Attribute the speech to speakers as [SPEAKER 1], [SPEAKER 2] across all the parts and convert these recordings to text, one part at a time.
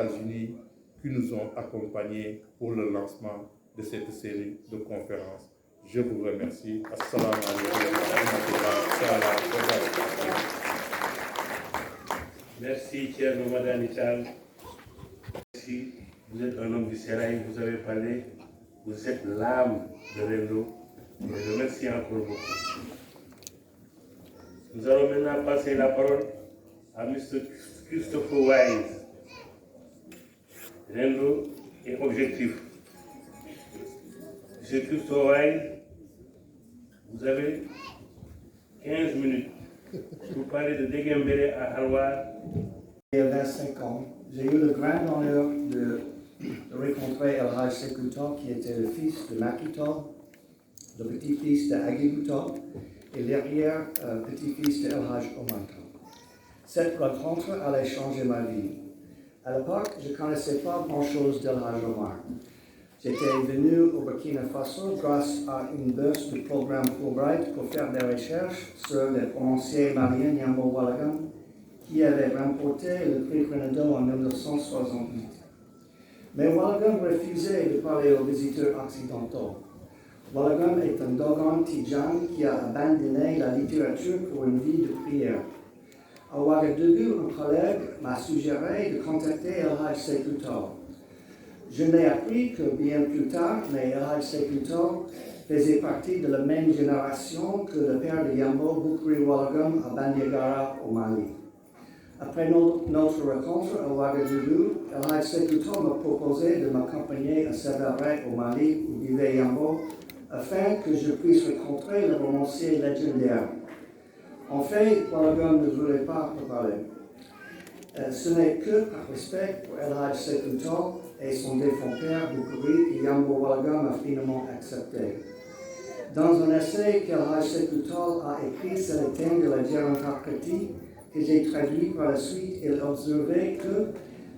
[SPEAKER 1] États-Unis qui nous ont accompagnés pour le lancement de cette série de conférences. Je vous remercie. Assalamu alaikum wa rahmatullahi wa barakatuh.
[SPEAKER 2] Merci, cher Mamadou Nichal. Merci. Vous êtes un homme du Sérail, vous avez parlé, vous êtes l'âme de Rendo. Je remercie encore beaucoup. Nous allons maintenant passer la parole à M. Christopher Wise. Rendo et objectif. M. Christopher Wise, vous avez 15 minutes pour parler de Degembele à Harwar.
[SPEAKER 3] Il y a 25 ans, j'ai eu le grand honneur de rencontrer El Haj Sekou Tall, qui était le fils de Macky Tall, le petit-fils de Agibou Tall et l'arrière-petit-fils de El Haj Omar Tall. Cette rencontre allait changer ma vie. À l'époque, je ne connaissais pas grand-chose d'El Haj Omar. J'étais venu au Burkina Faso grâce à une bourse du programme Fulbright pour faire des recherches sur le romancier malien Yambo Wallagam, qui avait remporté le prix Grenado en 1968. Mais Wallagam refusait de parler aux visiteurs occidentaux. Wallagam est un Dogon Tidjan qui a abandonné la littérature pour une vie de prière. À Ouagadougou, un collègue m'a suggéré de contacter El Haj Sekou Tall. Je n'ai appris que bien plus tard, mais El Haj Sekou Tall faisait partie de la même génération que le père de Yambo, Boukri Wallagam, à Bandiagara, au Mali. Après notre rencontre à Ouagadougou, El Haj Sekou Tall m'a proposé de m'accompagner à Sévaré, au Mali, où vivait Yambo, afin que je puisse rencontrer le romancier légendaire. En fait, Wallagam ne voulait pas parler. Ce n'est que par respect pour El Haj Sekou Tall et son défunt père, Boukri, que Yambo Wallagam a finalement accepté. Dans un essai qu'El Haj Sekou Tall a écrit sur le thème de la gérontocratie, que j'ai traduit par la suite, il observait que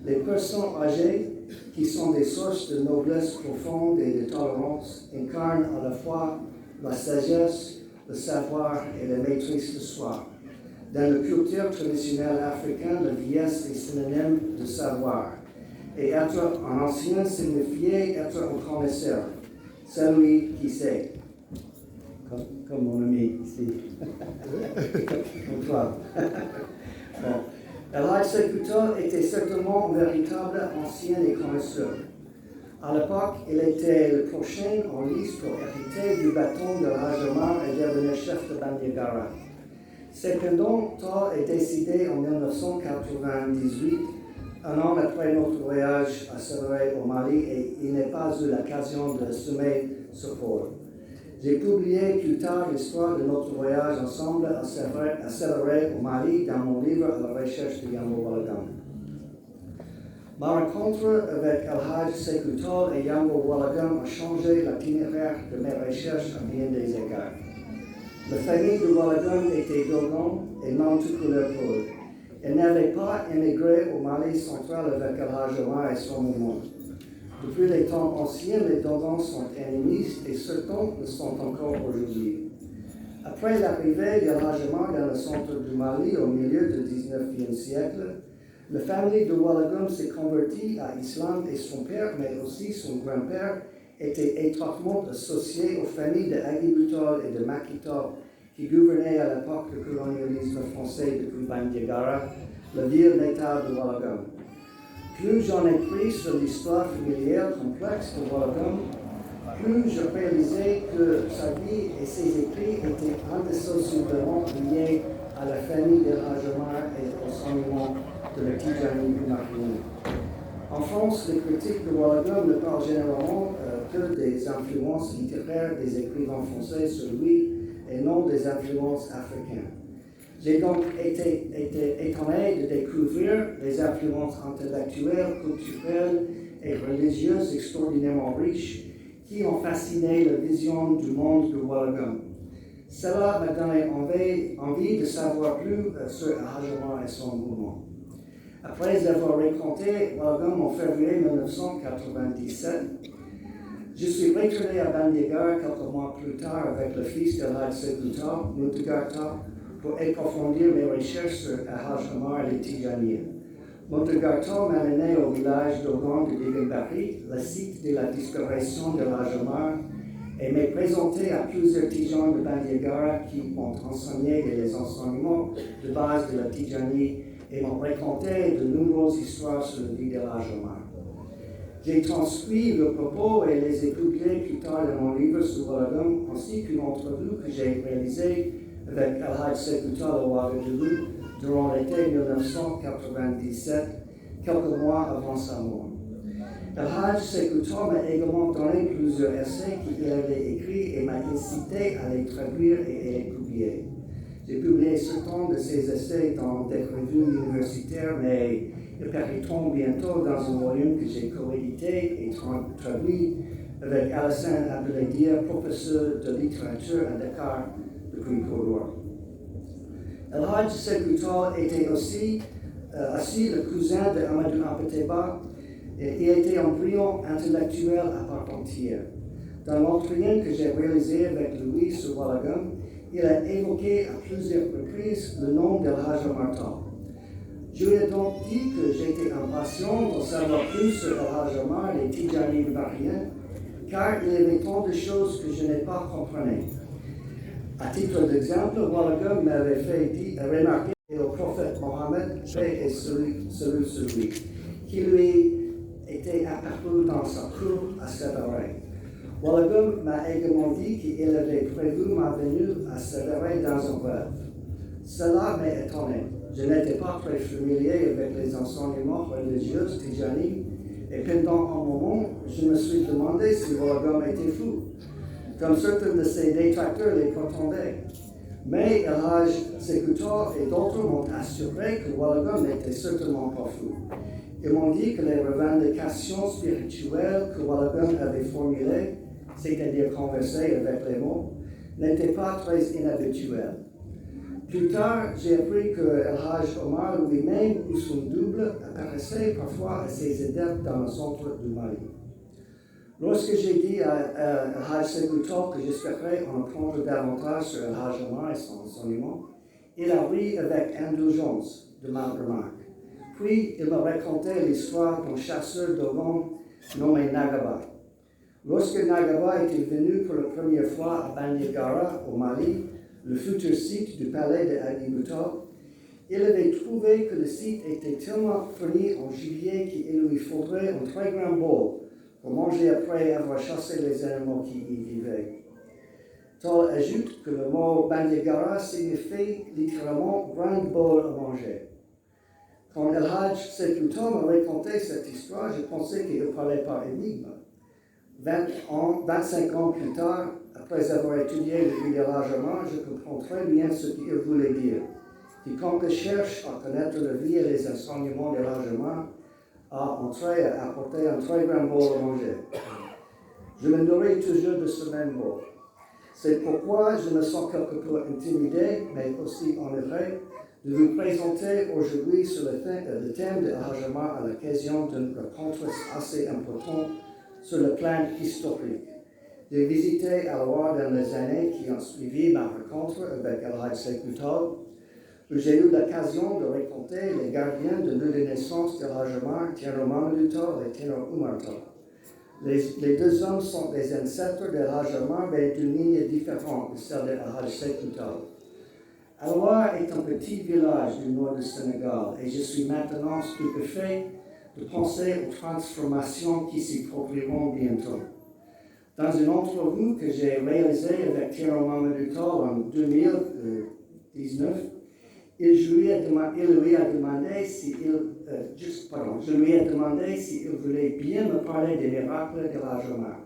[SPEAKER 3] les personnes âgées, qui sont des sources de noblesse profonde et de tolérance, incarnent à la fois la sagesse, le savoir et la maîtrise de soi. Dans la culture traditionnelle africaine, la vieillesse est synonyme de savoir. Et être un ancien signifiait être un connaisseur, celui qui sait. Comme mon ami ici. Comme toi. Bon. El Haj Sekou Tall était certainement un véritable ancien et connaisseur. À l'époque, il était le prochain en liste pour hériter du bâton de El Haj Omar et devenir chef de Bandiagara. Cependant, Tall est décédé en 1998, un an après notre voyage à Sévaré au Mali, et il n'a pas eu l'occasion de semer ce pôle. J'ai publié plus tard l'histoire de notre voyage ensemble à Sévaré au Mali dans mon livre à la recherche de Yambo Wallagam. Ma rencontre avec El Haj Sekou Tall et Yambo Wallagam a changé l'itinéraire de mes recherches à bien des égards. La famille de Wallagam était Dogon et non tout couleur peau. Elle n'avait pas émigré au Mali central avec El Haj Omar et son mouvement. Depuis les temps anciens, les Dogons sont ennemis et certains le sont encore aujourd'hui. Après l'arrivée d'El Haj Omar dans le centre du Mali au milieu du XIXe siècle, la famille de Wallagam s'est convertie à l'islam et son père, mais aussi son grand-père, était étroitement associé aux familles de Agibou Tall et de Macky Tall, qui gouvernaient à l'époque du colonialisme français depuis Bandiagara, la ville natale de Wallagam. Plus j'en ai pris sur l'histoire familiale complexe de Wallagam, plus je réalisais que sa vie et ses écrits étaient indissolublement liés à la famille d'El Haj Omar et au enseignement de la Tidjani Martini. En France, les critiques de Wallagam ne parlent généralement que des influences littéraires des écrivains français sur lui et non des influences africaines. J'ai donc été étonné de découvrir les influences intellectuelles, culturelles et religieuses extraordinairement riches qui ont fasciné la vision du monde de Wallagam. Cela m'a donné envie de savoir plus sur El Haj Omar et son mouvement. Après avoir rencontré Wallagam en février 1997, je suis retourné à Bandiagara quelques mois plus tard avec le fils d'El Haj Sekou Tall, Moutagar Tall, pour approfondir mes recherches sur El Haj Omar et les Tidjaniens. Montegarton m'a mené au village d'Ogon de Digenbari, le site de la disparition de l'Haj Omar, et m'est présenté à plusieurs Tijans de Bandiagara qui m'ont enseigné les enseignements de base de la Tijani et m'ont raconté de nombreuses histoires sur la vie de l'Haj Omar. J'ai transcrit le propos et les ai publiés plus tard dans mon livre sur Ouagadou, ainsi qu'une entrevue que j'ai réalisée avec El-Hajj Sékou Tall à Ouagadougou durant l'été 1997, quelques mois avant sa mort. El-Hajj Sékou Tall m'a également donné plusieurs essais qu'il avait écrits et m'a incité à les traduire et à les publier. J'ai publié certains de ces essais dans des revues universitaires, mais ils paraîtront bientôt dans un volume que j'ai coédité et traduit avec Alassane Abdeladir, professeur de littérature à Dakar depuis Côte-d'Ivoire. El-Hajj Sékou Tall était aussi le cousin de Amadou Hampâté-Bâ. Il était un brillant intellectuel à part entière. Dans l'entretien que j'ai réalisé avec lui sur Ouagadou, il a évoqué à plusieurs reprises le nom d'El-Hajj Omar Tall. Je lui ai donc dit que j'étais impatient de savoir plus sur El-Hajj Omar et Tidjani ivoiriens, car il y avait tant de choses que je n'ai pas comprenues. À titre d'exemple, Ouagadou m'avait fait remarquer au prophète Mohammed, paix et salut sur lui, qui lui était apparu dans sa cour à Sévaré. Ouagadou m'a également dit qu'il avait prévu ma venue à Sévaré dans un rêve. Cela m'a étonné. Je n'étais pas très familier avec les enseignements religieux Tijani et pendant un moment, je me suis demandé si Ouagadou était fou, comme certains de ses détracteurs les prétendaient. Mais El-Hajj Sékou Tall et d'autres m'ont assuré que Ouagadou n'était certainement pas fou. Ils m'ont dit que les revendications spirituelles que Ouagadou avait formulées, c'est-à-dire converser avec les mots, n'étaient pas très inhabituelles. Plus tard, j'ai appris que El-Hajj Omar lui-même ou son double apparaissait parfois à ses adeptes dans le centre du Mali. Lorsque j'ai dit à El-Hajj Sékou Tall que j'espérais en apprendre davantage sur El-Hajj Omar et son enseignement, il a ri avec indulgence de ma remarque. Puis, il me racontait l'histoire d'un chasseur d'Ogon nommé Nagaba. Lorsque Nagaba était venu pour la première fois à Bandiagara, au Mali, le futur site du palais de Agibouta, il avait trouvé que le site était tellement fourni en gibier qu'il lui faudrait un très grand bol pour manger après avoir chassé les animaux qui y vivaient. Tall ajoute que le mot Bandiagara signifie littéralement grand bol à manger. Quand El-Hajj Sékou Tall m'a raconté cette histoire, je pensais qu'il parlait par énigme. 25 ans plus tard, après avoir étudié le vie d'El-Hajj Omar, je comprends très bien ce qu'il voulait dire. Quiconque cherche à connaître la vie et les enseignements d'El-Hajj Omar a entré à apporter un très grand bol à manger. Je me nourris toujours de ce même bol. C'est pourquoi je me sens quelque peu intimidé, mais aussi honoré, de vous présenter aujourd'hui sur le thème de El-Hajj Omar à l'occasion d'une rencontre assez importante sur le plan historique. J'ai visité Al-Ouar dans les années qui ont suivi ma rencontre avec El-Hajj Sékou Tall, où j'ai eu l'occasion de raconter les gardiens de lieu de naissance d'El-Hajj Omar, Thierno Mamadou Tall et Thierno Oumar Tall. Les deux hommes sont des ancêtres d'El-Hajj Omar, mais d'une ligne différente de celle d'El-Hajj Sékou Tall. Al-Ouar est un petit village du nord du Sénégal et je suis maintenant stupéfait de penser aux transformations qui s'y produiront bientôt. Dans une entrevue que j'ai réalisée avec Thierno Mamadou Tall en 2019, je lui ai demandé s'il voulait bien me parler des miracles d'El-Hajj Omar.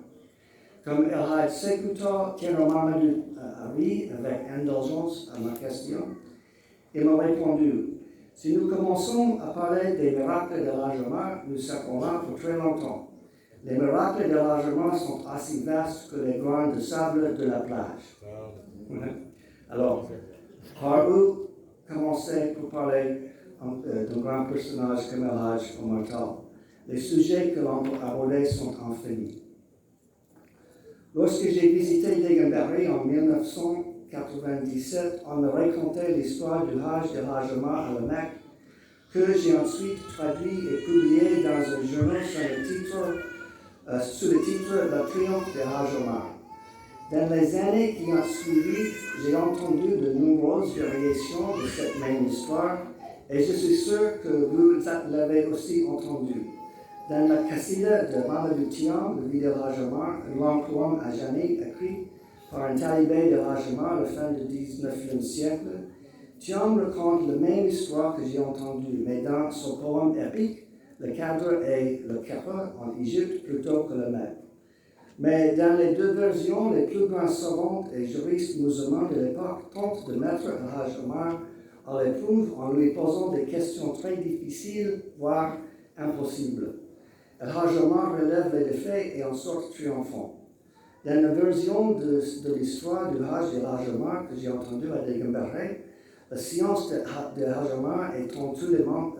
[SPEAKER 3] Comme El-Hajj Sékou Tall, Thierno Mamadou a ri avec indulgence à ma question. Il m'a répondu: si nous commençons à parler des miracles d'El-Hajj Omar, nous serons là pour très longtemps. Les miracles d'El-Hajj Omar sont aussi vastes que les grains de sable de la plage. Alors, par où commencer pour parler d'un grand personnage comme El-Hajj Omar Tall? Les sujets que l'on peut aborder sont infinis. Lorsque j'ai visité Digenbari en 1997, on me racontait l'histoire du Hajj d'El-Hajj Omar à la Mecque, que j'ai ensuite traduit et publié dans un journal sous le titre Le triomphe de Hajj Omar. Dans les années qui ont suivi, j'ai entendu de nombreuses variations de cette même histoire et je suis sûr que vous l'avez aussi entendu. Dans la Qasida de Mamadou Thiam, le Vidal Hajj Omar, un long poème à jamais écrit par un talibé de Hajj Omar à la fin du 19e siècle, Thiam raconte la même histoire que j'ai entendue, mais dans son poème épique, le cadre est le Kaaba en Égypte plutôt que le Mecque. Mais dans les deux versions, les plus grands savants et juristes musulmans de l'époque tentent de mettre Al-Hajj Omar à l'épreuve en lui posant des questions très difficiles, voire impossibles. Al-Hajj Omar relève les défis et en sort triomphant. Dans la version de l'histoire du Hajj de Al-Hajj Omar que j'ai entendue à Degambaré, la science de Hajj Omar étend tout le monde,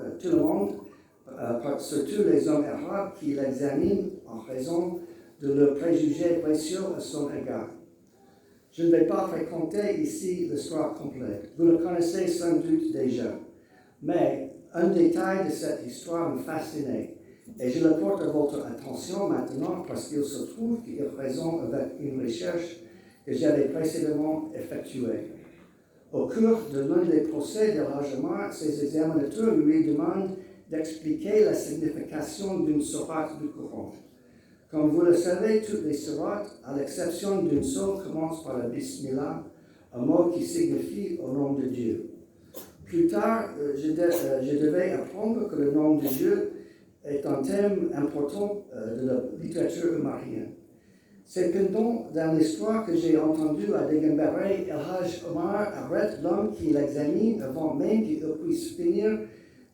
[SPEAKER 3] surtout les hommes arabes qui l'examinent en raison de leurs préjugés raciaux à son égard. Je ne vais pas raconter ici l'histoire complète, vous le connaissez sans doute déjà, mais un détail de cette histoire me fascinait et je le porte à votre attention maintenant parce qu'il se trouve qu'il résonne avec une recherche que j'avais précédemment effectuée. Au cours de l'un des procès de Hajj Omar, ses examinateurs lui demandent d'expliquer la signification d'une sourate du Coran. Comme vous le savez, toutes les sourates, à l'exception d'une seule, commencent par le Bismillah, un mot qui signifie au nom de Dieu. Plus tard, je devais apprendre que le nom de Dieu est un thème important de la littérature omarienne. C'est pendant dans l'histoire que j'ai entendu à Degambaré, Al-Hajj Omar arrête l'homme qui l'examine avant même qu'il puisse finir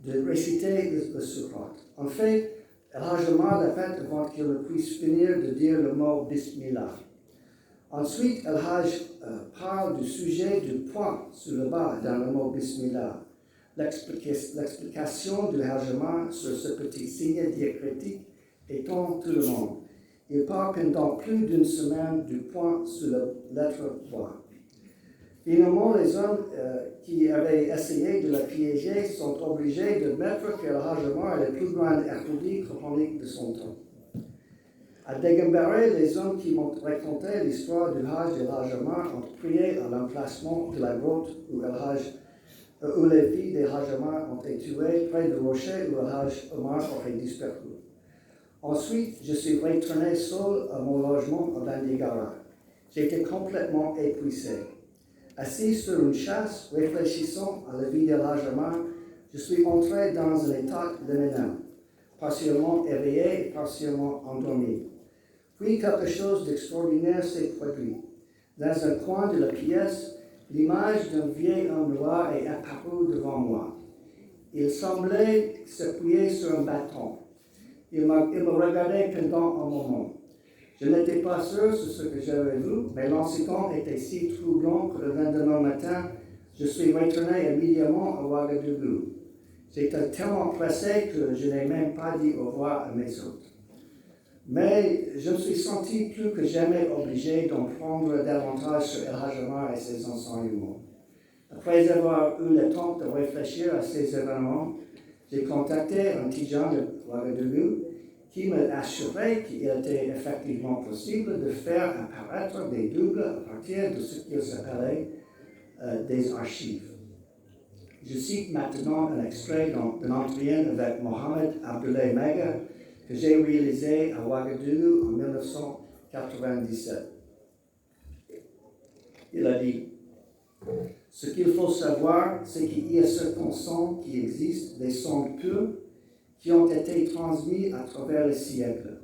[SPEAKER 3] de réciter le sourate. En fait, Al-Hajj Omar l'a fait avant qu'il ne puisse finir de dire le mot Bismillah. Ensuite, Al-Hajj parle du sujet du point sur le bas dans le mot Bismillah. L'explication de Hajj Omar sur ce petit signe diacritique étonne tout le monde. Il parle pendant plus d'une semaine du point sur la lettre point. Finalement, les hommes qui avaient essayé de la piéger sont obligés d'admettre que Al-Hajj Omar est le plus grand érudit coranique de son temps. À Degambaré, les hommes qui m'ont raconté l'histoire du Hajj de Al-Hajj Omar ont prié à l'emplacement de la grotte où les filles de Hajj Omar ont été tuées près du rocher où Al-Hajj Omar aurait disparu. Ensuite, je suis retourné seul à mon logement à Bandigara. J'étais complètement épuisé. Assis sur une chaise, réfléchissant à la vie de Al-Hajj Omar, je suis entré dans un état liminal, partiellement éveillé et partiellement endormi. Puis quelque chose d'extraordinaire s'est produit. Dans un coin de la pièce, l'image d'un vieil homme noir est apparue devant moi. Il semblait s'appuyer sur un bâton. Il me regardait pendant un moment. Je n'étais pas sûr sur ce que j'avais vu, mais l'incident était si troublant que le lendemain matin, je suis retourné immédiatement à Ouagadougou. J'étais tellement pressé que je n'ai même pas dit au revoir à mes hôtes. Mais je me suis senti plus que jamais obligé d'en prendre davantage sur Al-Hajj Omar et ses enseignements. Après avoir eu le temps de réfléchir à ces événements, j'ai contacté un Tijan de Ouagadougou qui m'a assuré qu'il était effectivement possible de faire apparaître des doubles à partir de ce qu'il s'appelait des archives. Je cite maintenant un extrait d'un entretien avec Mohamed Abdoulaye Mega que j'ai réalisé à Ouagadougou en 1997. Il a dit « Ce qu'il faut savoir, c'est qu'il y a certains sons qui existent, des sons purs, qui ont été transmis à travers les siècles.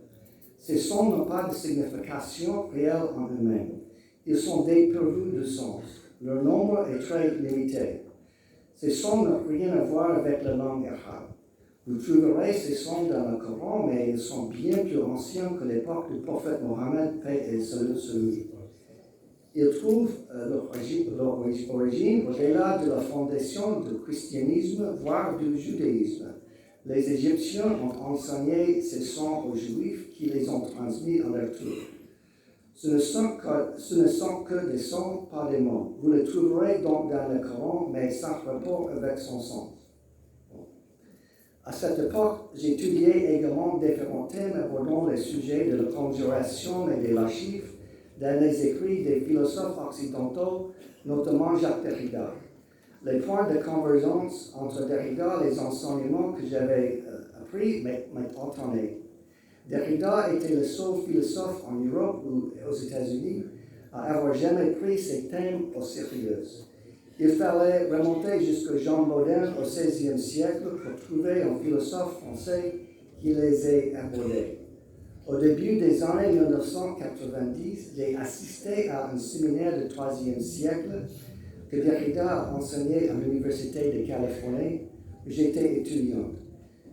[SPEAKER 3] Ces sons n'ont pas de signification réelle en eux-mêmes. Ils sont dépourvus de sens. Leur nombre est très limité. Ces sons n'ont rien à voir avec la langue arabe. Vous trouverez ces sons dans le Coran, mais ils sont bien plus anciens que l'époque du prophète Mohammed, paix et salut sur lui. Ils trouvent leur origine au-delà de la fondation du christianisme, voire du judaïsme. Les Égyptiens ont enseigné ces sons aux Juifs qui les ont transmis à leur tour. Ce ne sont que des sons, pas des mots. Vous les trouverez donc dans le Coran, mais sans rapport avec son sens. À cette époque, j'étudiais également différents thèmes abordant les sujets de la conjuration et de l'archive dans les écrits des philosophes occidentaux, notamment Jacques Derrida. Les points de convergence entre Derrida et les enseignements que j'avais appris m'étonnaient. Derrida était le seul philosophe en Europe ou aux États-Unis à avoir jamais pris ces thèmes au sérieux. Il fallait remonter jusqu'à Jean Bodin au XVIe siècle pour trouver un philosophe français qui les ait abordés. Au début des années 1990, j'ai assisté à un séminaire du IIIe siècle que Derrida a enseigné à l'Université de Californie, où j'étais étudiante.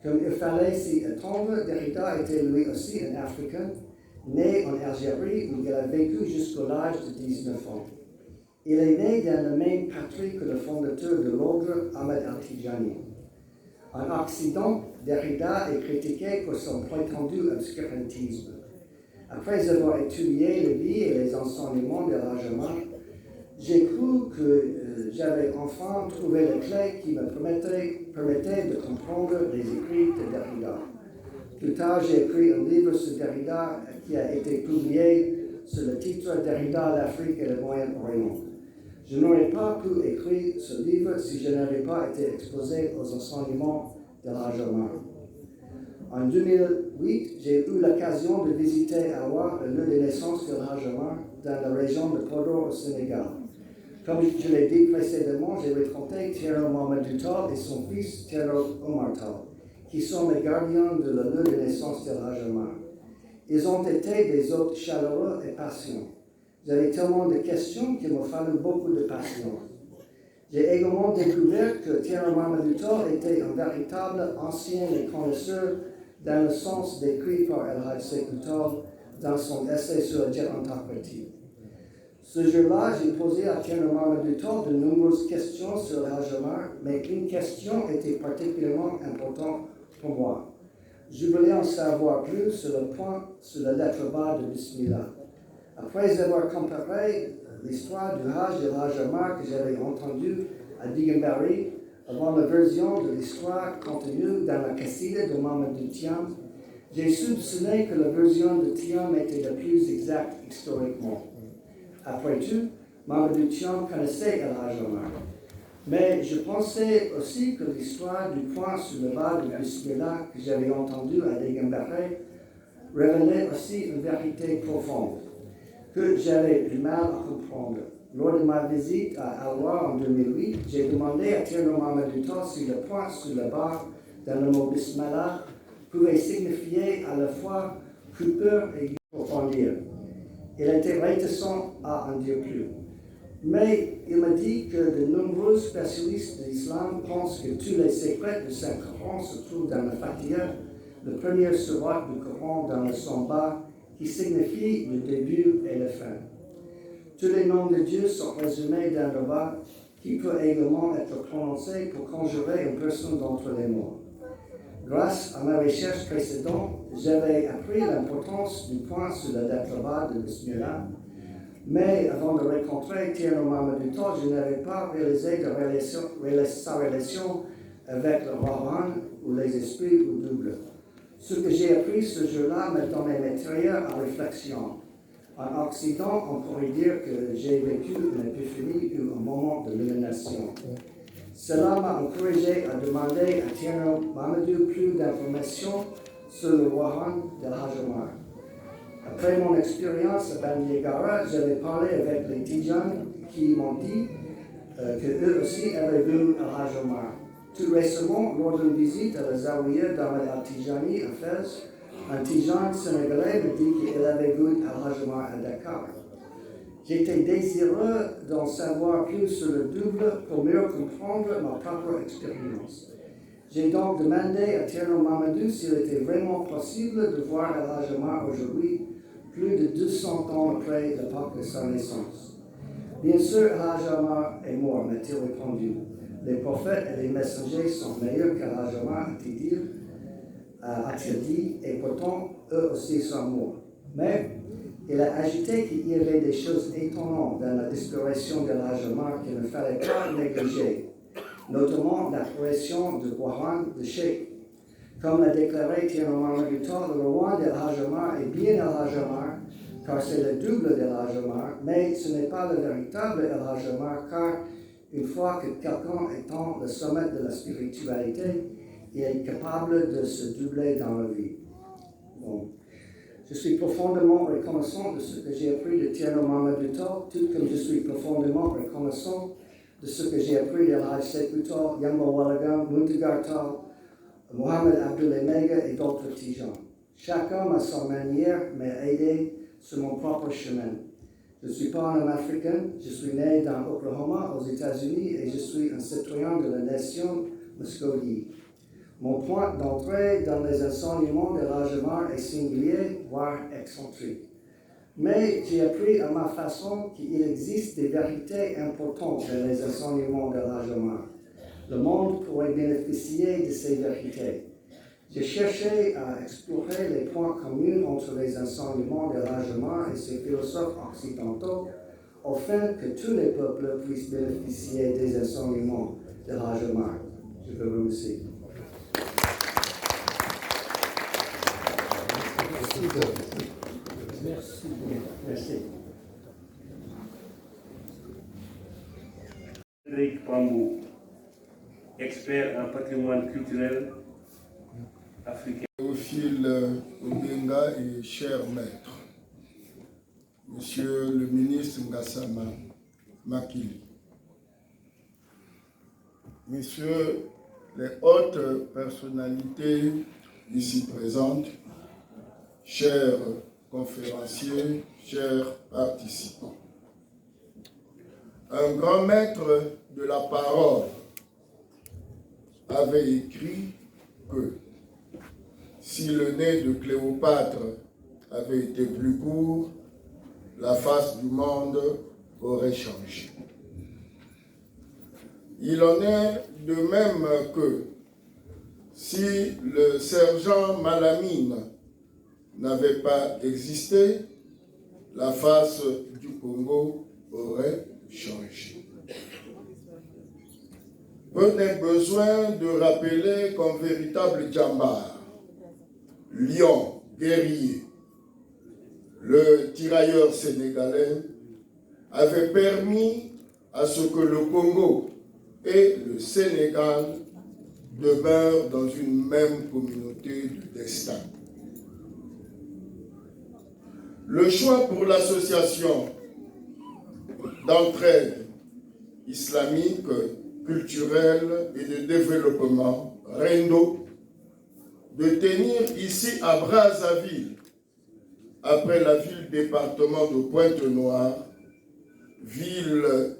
[SPEAKER 3] Comme il fallait s'y attendre, Derrida était lui aussi un Africain, né en Algérie où il a vécu jusqu'à l'âge de 19 ans. Il est né dans la même patrie que le fondateur de l'ordre, Ahmed Al-Tijani. En Occident, Derrida est critiqué pour son prétendu obscurantisme. Après avoir étudié la vie et les enseignements de l'Ajama, j'ai cru que j'avais enfin trouvé les clés qui me permettaient de comprendre les écrits de Derrida. Plus tard, j'ai écrit un livre sur Derrida qui a été publié sous le titre Derrida, l'Afrique et le Moyen-Orient. Je n'aurais pas pu écrire ce livre si je n'avais pas été exposé aux enseignements de l'Ajama. En 2008, j'ai eu l'occasion de visiter Awa, le lieu de naissance de l'Ajama, dans la région de Podor au Sénégal. Comme je l'ai dit précédemment, j'ai rencontré Thierno Mamadou Tall et son fils Thierno Omar Tall, qui sont les gardiens de la lieu de naissance de l'Ajama. Ils ont été des hôtes chaleureux et patients. J'avais tellement de questions qu'il m'a fallu beaucoup de patience. J'ai également découvert que Thierno Mamadou Tall était un véritable ancien et connaisseur dans le sens décrit par El Hadj Sékou Tall dans son essai sur la jet interprétive. Ce jour-là, j'ai posé à Thierno Mamadou Tall de nombreuses questions sur l'Ajama, mais une question était particulièrement importante pour moi. Je voulais en savoir plus sur le point sur la lettre bas de Bismillah. Après avoir comparé l'histoire du Hajj et l'Ajama que j'avais entendu à Digambarry avant la version de l'histoire contenue dans la Qassida de Mamadou Thiam, j'ai soupçonné que la version de Thiam était la plus exacte historiquement. Après tout, Mamadou Thiam connaissait l'Ajama. Mais je pensais aussi que l'histoire du point sur le bas de Bismillah que j'avais entendu à Digambarry révélait aussi une vérité profonde que j'avais du mal à comprendre. Lors de ma visite à Alwa en 2008, j'ai demandé à Thierno Mamadou Tall si le point sur le bas dans le mot Bismillah pouvait signifier à la fois coupeur et approfondir. Il était réticent à en dire plus. Mais il m'a dit que de nombreux spécialistes de l'islam pensent que tous les secrets du Saint-Coran se trouvent dans la Fatiha, le premier surat du Coran dans le son bas, qui signifie le début et la fin. Tous les noms de Dieu sont résumés dans le bas, qui peut également être prononcé pour conjurer une personne d'entre les morts. Grâce à ma recherche précédente, j'avais appris l'importance du point sur la lettre bas de Bismillah, mais avant de rencontrer Thierno Mamadou Tall, je n'avais pas réalisé sa relation avec le Rahman ou les esprits ou double. Ce que j'ai appris ce jour-là m'a donné matière à réflexion. En Occident, on pourrait dire que j'ai vécu une épiphanie ou un moment de illumination. Cela m'a encouragé à demander à Thierno Mamadou plus d'informations sur le Wahan de l'Ajama. Après mon expérience à Bandiagara, j'avais parlé avec les Tidjanes qui m'ont dit qu'eux aussi avaient vu l'Ajama. Tout récemment, lors d'une visite à la Zawiya d'Ahmed Al-Tijani à Fès, un Tijan sénégalais me dit qu'il avait vu Al-Ajama à Dakar. J'étais désireux d'en savoir plus sur le double pour mieux comprendre ma propre expérience. J'ai donc demandé à Thierno Mamadou s'il était vraiment possible de voir Al-Ajama aujourd'hui, plus de 200 ans après l'époque de sa naissance. Bien sûr, Al-Ajama est mort, m'a-t-il répondu. Les prophètes et les messagers sont meilleurs qu'Al-Ajama, a-t-il dit, et pourtant, eux aussi sont morts. Mais il a ajouté qu'il y avait des choses étonnantes dans la disparition de l'Ajama qu'il ne fallait pas négliger, notamment l'apparition de Wahan de Cheikh. Comme l'a déclaré Thierno Mamadou Tall, le roi d'El Hadj Omar est bien El Hadj Omar, car c'est le double d'El Hadj Omar, mais ce n'est pas le véritable El Hadj Omar, car une fois que quelqu'un atteint le sommet de la spiritualité, il est capable de se doubler dans la vie. Bon. Je suis profondément reconnaissant de ce que j'ai appris de Thierno Mamadou Tall, tout comme je suis profondément reconnaissant de ce que j'ai appris d'El Hadj Sékou Tall, Yamba Walagan, Muntagar Tall, Mohamed Abdoulaye Mega et d'autres Tijans. Chacun à sa manière m'a aidé sur mon propre chemin. Je ne suis pas un Africain, je suis né dans Oklahoma, aux États-Unis, et je suis un citoyen de la nation Muskogee. Mon point d'entrée dans les enseignements de l'El Hadj Omar est singulier, voire excentrique. Mais j'ai appris à ma façon qu'il existe des vérités importantes dans les enseignements de l'El Hadj Omar. Le monde pourrait bénéficier de ces vérités. J'ai cherché à explorer les points communs entre les enseignements de l'El Hadj Omar et ses philosophes occidentaux, afin que tous les peuples puissent bénéficier des enseignements de l'El Hadj Omar. Je vous remercie. Merci. Merci.
[SPEAKER 2] Frédéric Pambou, expert en patrimoine culturel africain.
[SPEAKER 4] Théophile Obenga et cher maître, Monsieur le ministre Ngassama Makili, Messieurs les hautes personnalités ici présentes, chers conférenciers, chers participants. Un grand maître de la parole avait écrit que si le nez de Cléopâtre avait été plus court, la face du monde aurait changé. Il en est de même que si le sergent Malamine n'avait pas existé, la face du Congo aurait changé. Peu n'est besoin de rappeler qu'un véritable djambar, lion, guerrier, le tirailleur sénégalais, avait permis à ce que le Congo et le Sénégal demeurent dans une même communauté de destin. Le choix pour l'association d'entraide islamique, culturelle et de développement, RENDO, de tenir ici à Brazzaville, après la ville-département de Pointe-Noire, ville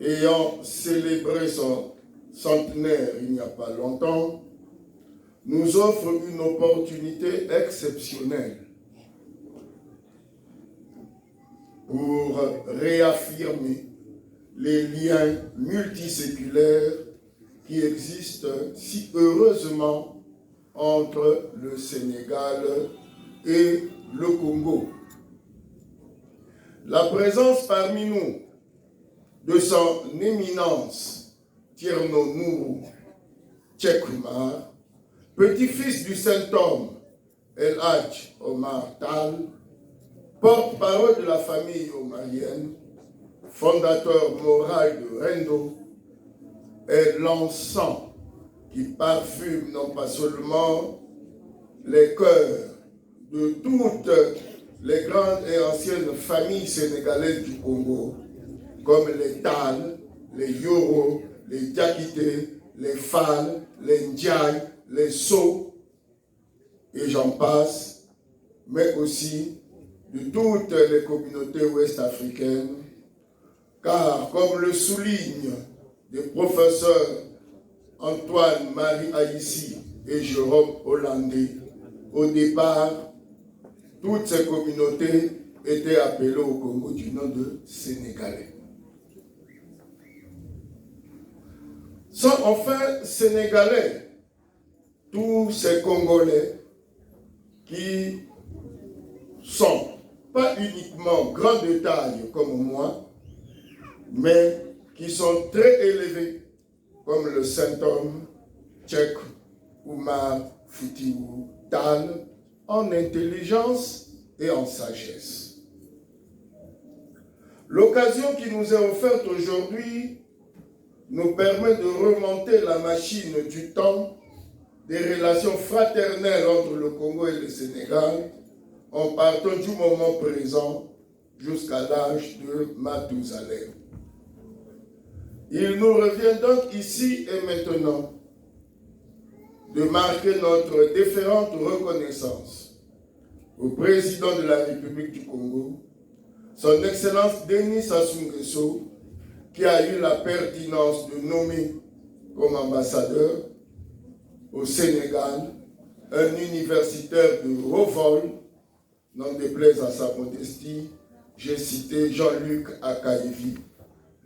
[SPEAKER 4] ayant célébré son centenaire il n'y a pas longtemps, nous offre une opportunité exceptionnelle pour réaffirmer les liens multiséculaires qui existent si heureusement entre le Sénégal et le Congo. La présence parmi nous de son éminence Thierno Nourou Tchekoumar, petit-fils du Saint-Homme El Hadj Omar Tall, porte-parole de la famille omarienne, fondateur moral de RENDO, est l'encens qui parfume non pas seulement les cœurs de toutes les grandes et anciennes familles sénégalaises du Congo, comme les Tal, les Yoro, les Diakité, les Fall, les Ndiaye, les So, et j'en passe, mais aussi de toutes les communautés ouest-africaines, car comme le soulignent les professeurs Antoine-Marie Haïssi et Jérôme Hollandais, au départ, toutes ces communautés étaient appelées au Congo du nom de Sénégalais. Sont enfin Sénégalais tous ces Congolais qui sont pas uniquement grands de taille comme moi, mais qui sont très élevés comme le Saint-Homme tchèque Oumar Foutiyou Tall en intelligence et en sagesse. L'occasion qui nous est offerte aujourd'hui nous permet de remonter la machine du temps des relations fraternelles entre le Congo et le Sénégal en partant du moment présent jusqu'à l'âge de Mathusalem. Il nous revient donc ici et maintenant de marquer notre déférente reconnaissance au président de la République du Congo, son Excellence Denis Sassou Nguesso, qui a eu la pertinence de nommer comme ambassadeur au Sénégal un universitaire de haut vol, n'en déplaise à sa modestie, j'ai cité Jean-Luc Akaïvi,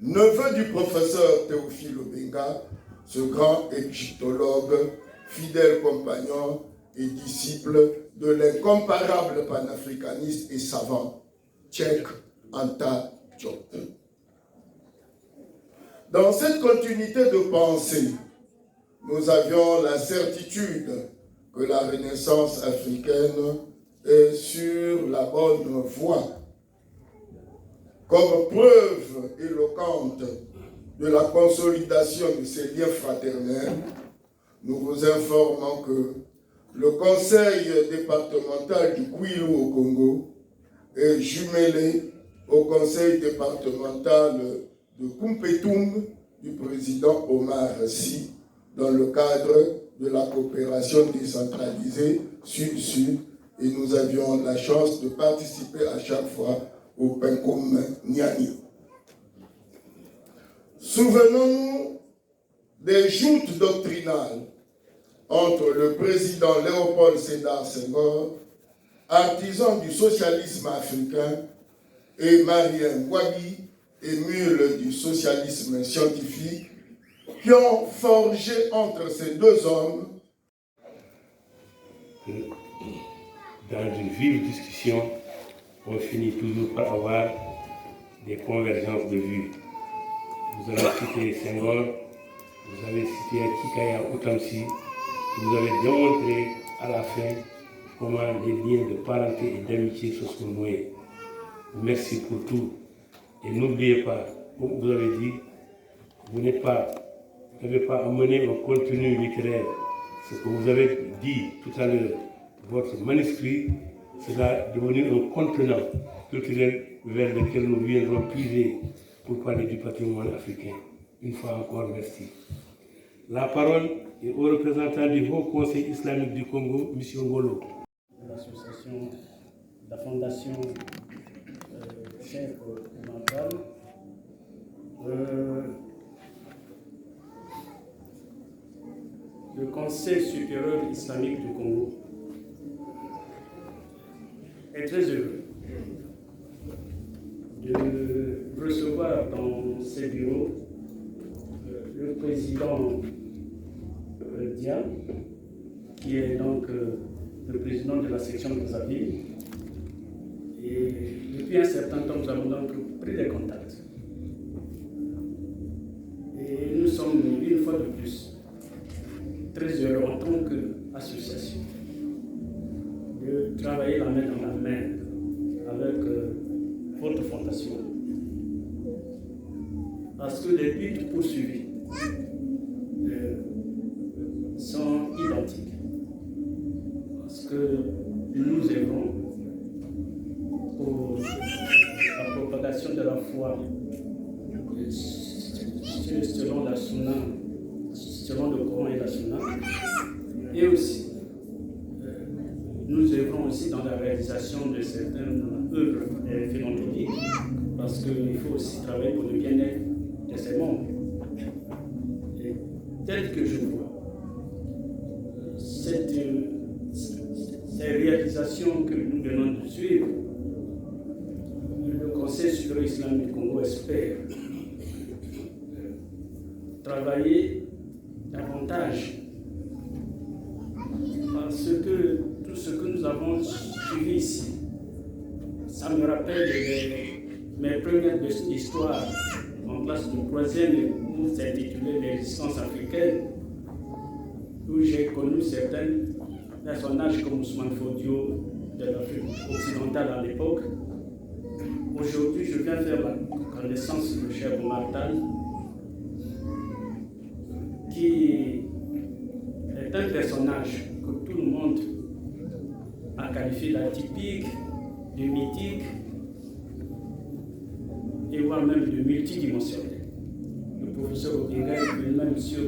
[SPEAKER 4] neveu du professeur Théophile Obenga, ce grand égyptologue, fidèle compagnon et disciple de l'incomparable panafricaniste et savant tchèque Anta Diop. Dans cette continuité de pensée, nous avions la certitude que la Renaissance africaine est sur la bonne voie. Comme preuve éloquente de la consolidation de ces liens fraternels, nous vous informons que le conseil départemental du Kwilu au Congo est jumelé au conseil départemental de Kumpetum du président Omar Sy dans le cadre de la coopération décentralisée Sud-Sud, et nous avions la chance de participer à chaque fois au Penkum Niani. Souvenons-nous des joutes doctrinales entre le président Léopold Sédar Senghor, artisan du socialisme africain, et Marien Ngouabi, émule du socialisme scientifique, qui ont forgé entre ces deux hommes
[SPEAKER 2] dans une vive discussion, on finit toujours par avoir des convergences de vues. Vous avez cité Senghor, vous avez cité Kikaya Outamsi, vous avez démontré à la fin comment les liens de parenté et d'amitié se sont noués. Merci pour tout. Et n'oubliez pas, comme vous avez dit, vous n'avez pas amené un contenu littéraire. Ce que vous avez dit tout à l'heure, votre manuscrit, sera devenu un contenant culturel vers lequel nous viendrons puiser pour parler du patrimoine africain. Une fois encore, merci. La parole est au représentant du Haut Conseil islamique du Congo, M. Ngolo.
[SPEAKER 5] L'association, la fondation Cheikh Oumar. Le Conseil supérieur islamique du Congo est très heureux de recevoir dans ses bureaux le président Dia, qui est donc le président de la section de Brazzaville. Et depuis un certain temps, nous avons donc pris des contacts. Et nous sommes, une fois de plus, très heureux en tant qu'association de travailler la main dans la main avec votre fondation. Parce que les buts poursuivis sont identiques. Parce que nous œuvrons pour la propagation de la foi selon la Sunna, selon le Coran et la Sunna, et aussi nous œuvrons aussi dans la réalisation de certaines œuvres philanthropiques, parce qu'il faut aussi travailler pour le bien-être de ces membres. Et tel que je vois ces réalisations que nous venons de suivre, le Conseil supérieur islamique du Congo espère travailler davantage, parce que tout ce que nous avons suivi ici, ça me rappelle mes premières histoires en classe de troisième, où c'est intitulé Les résistances africaines. où j'ai connu certains personnages comme Ousmane Fodio de l'Afrique occidentale à l'époque. Aujourd'hui, je viens faire la connaissance de Cheikh Oumar Tall, qui est un personnage que tout le monde a qualifié d'atypique, de mythique, et voire même de multidimensionnel. Le professeur Odinga est venu même sur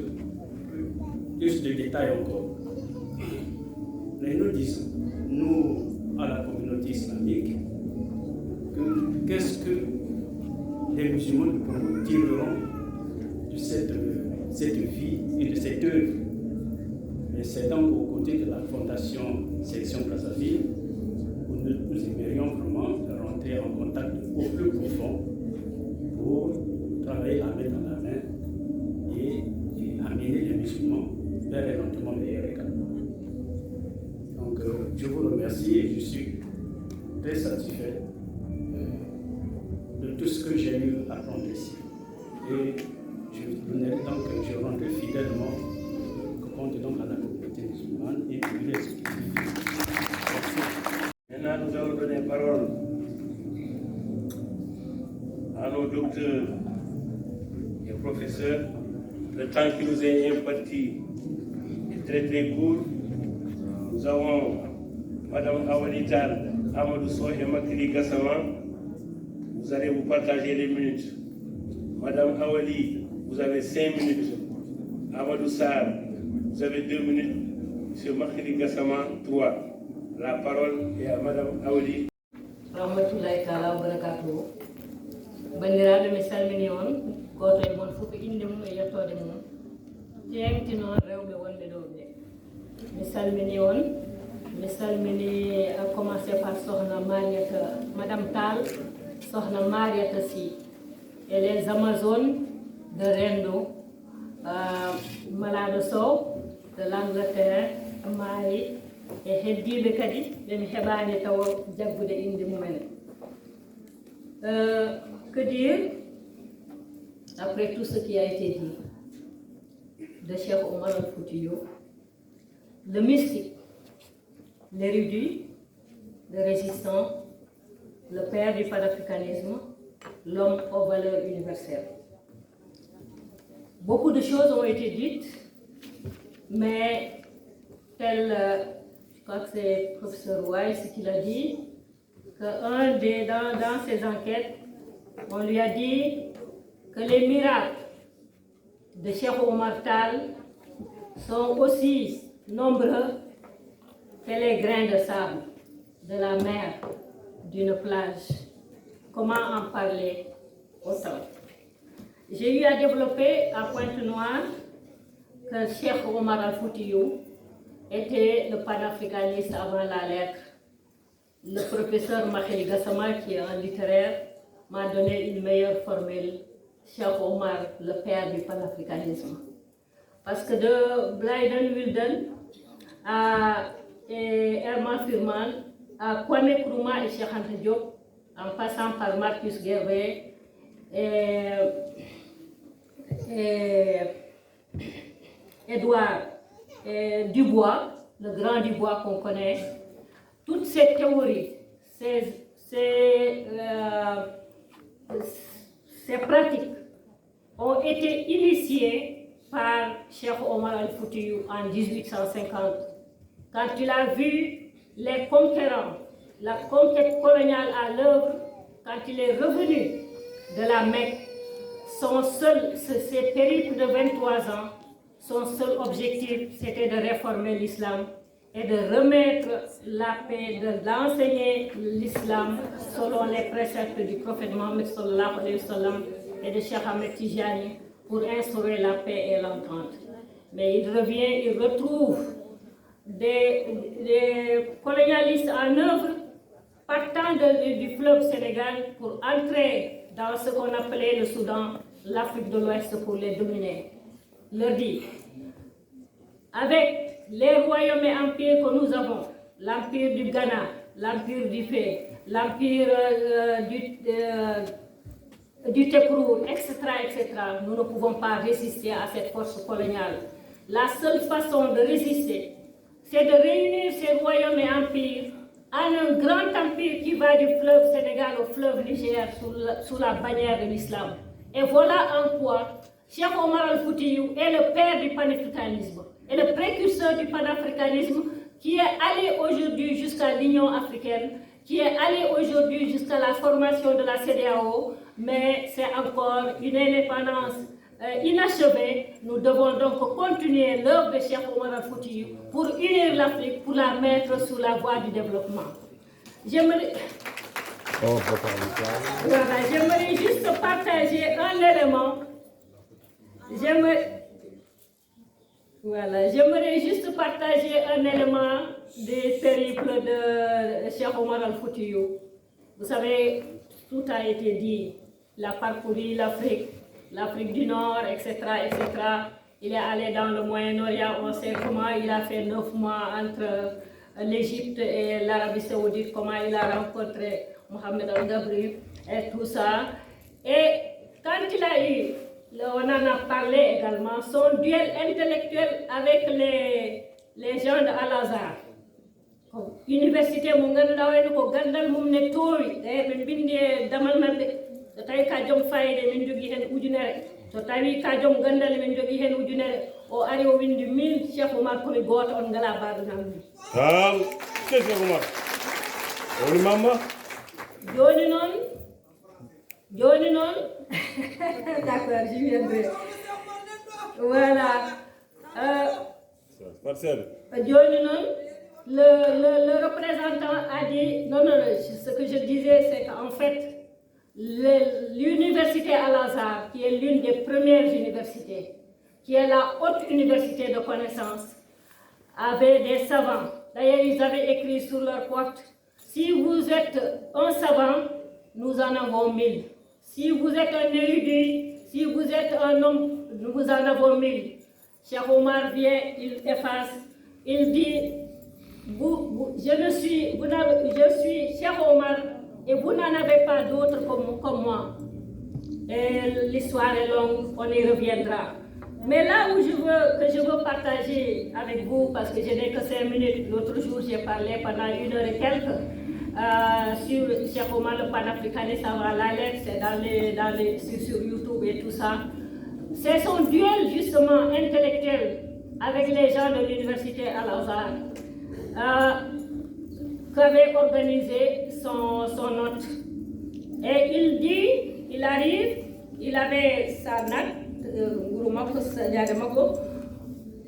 [SPEAKER 5] plus de détails encore. Mais nous disons, nous, à la communauté islamique, qu'est-ce que les musulmans nous tireront de cette vie et de cette œuvre. Et c'est donc aux côtés de la Fondation Section Brazzaville où nous aimerions vraiment rentrer en contact au plus profond pour travailler la main dans la main et amener les musulmans vers un rendement meilleur également. Donc je vous remercie et je suis très satisfait de tout ce que j'ai eu à apprendre ici. Et je rendrai fidèlement compte donc à la communauté musulmane et pour les exécutifs.
[SPEAKER 2] Maintenant, nous allons donner la parole à nos docteurs et professeurs. Le temps qui nous est imparti est très très court. Nous avons Madame Awalital, Amadou Sow et Makili Gassama. Vous allez vous partager les minutes. Madame Awali, vous avez 5 minutes. Amadou Sarr, vous avez 2 minutes. Monsieur Makili Gassama, 3. La parole est à Madame Awali.
[SPEAKER 6] Rahmatullahi ta'ala wa barakatuhu. Bandiraɓe mi salmini on goto e moon fof inde mum e yettode mum teeŋti noon rewɓe wonɓe ɗo ɓe mi salmini on mi salmini a commencé par sohna Mariata Madame Tall, sohna Mariata Sy et les Amazones de Rendo, Malade Sow de l'Angleterre, Mayi e heddiɓe kadi ɓemi heɓani taw jaggude inde mumen. Que dire après tout ce qui a été dit de Cheikh Omar Al-Foutiyou, le mystique, l'érudit, le résistant, le père du panafricanisme, l'homme aux valeurs universelles. Beaucoup de choses ont été dites, mais tel, je crois que c'est le professeur Weiss qui l'a dit, que dans ses enquêtes, on lui a dit que les miracles de Cheikh Oumar Tall sont aussi nombreux que les grains de sable de la mer, d'une plage. Comment en parler autant? J'ai eu à développer à Pointe-Noire que Cheikh Omar Al-Foutiyou était le panafricaniste avant la lettre. Le professeur Makili Gassama, qui est un littéraire, m'a donné une meilleure formule, Cheikh Omar, le père du panafricanisme. Parce que de Blyden Wilden à Herman Firman, à Kwame Nkrumah et Cheikh Anta Diop, en passant par Marcus Garvey et Edouard Dubois, le grand Dubois qu'on connaît, toutes ces théories, ces pratiques ont été initiées par Cheikh Omar Al-Foutiyou en 1850, quand il a vu les conquérants, la conquête coloniale à l'œuvre, quand il est revenu de la Mecque. Ses périples de 23 ans, son seul objectif, c'était de réformer l'islam et de remettre la paix, d'enseigner l'islam selon les préceptes du prophète Mohammed sallallahu alayhi wa sallam et de Cheikh Ahmed Tijani pour instaurer la paix et l'entente. Mais il revient, il retrouve des colonialistes en œuvre partant du fleuve Sénégal pour entrer dans ce qu'on appelait le Soudan, l'Afrique de l'Ouest pour les dominer. Leur dit, avec les royaumes et empires que nous avons, l'empire du Ghana, l'empire du Fé, l'empire du Tekrour, etc., nous ne pouvons pas résister à cette force coloniale. la seule façon de résister, c'est de réunir ces royaumes et empires en un grand empire qui va du fleuve Sénégal au fleuve Niger sous la bannière de l'islam. Et voilà en quoi Cheikh Omar Al-Foutiyou est le père du panafricanisme et le précurseur du panafricanisme qui est allé aujourd'hui jusqu'à l'Union africaine, qui est allé aujourd'hui jusqu'à la formation de la CEDEAO, mais c'est encore une indépendance inachevée. Nous devons donc continuer l'œuvre de Cheikh Omar Al-Foutiyou pour unir l'Afrique, pour la mettre sur la voie du développement. J'aimerais juste partager un élément. J'aimerais juste partager un élément des périples de Cheikh Omar Al-Foutiyou. Vous savez, tout a été dit. Il a parcouru l'Afrique du Nord, etc., etc. Il est allé dans le Moyen-Orient, on sait comment il a fait 9 mois entre l'Égypte et l'Arabie Saoudite, comment il a rencontré Mohamed Al-Gabri et tout ça. Et quand il a eu, on en a parlé également, son duel intellectuel avec les gens de Al-Azhar. Université mo ganduɗa wayno ko gandal mum ne toowi ɓe bindi e damal maɓɓe so tawi ka joom fayide min jogui hen ujunere so tawi ka joom gandal min jogui hen ujunere o ari o windi min Cheikh Oumar komi goto on ngala baɗunam ɗum
[SPEAKER 2] tal Cheikh Oumar woni mamma
[SPEAKER 6] joni noon d'accord je viendrai voilà joni noon le représentant a dit, non, ce que je disais, c'est qu'en fait, l'université Al-Azhar, qui est l'une des premières universités, qui est la haute université de connaissances, avait des savants. D'ailleurs, ils avaient écrit sur leur porte, si vous êtes un savant, nous en avons 1000. Si vous êtes un érudit, si vous êtes un homme, nous en avons 1000. Cheikh Omar vient, il efface, il dit, je suis Cheikh Omar et vous n'en avez pas d'autres comme moi. Et l'histoire est longue, on y reviendra. Mais là où je veux partager avec vous, parce que je n'ai que 5 minutes, l'autre jour j'ai parlé pendant 1 heure et quelques sur Cheikh Omar le panafricanisme avant la lettre, c'est sur YouTube et tout ça. C'est son duel justement intellectuel avec les gens de l'université Al-Azhar. Qu'avait organisé son hôte. Et il dit, il arrive, il avait sa natte,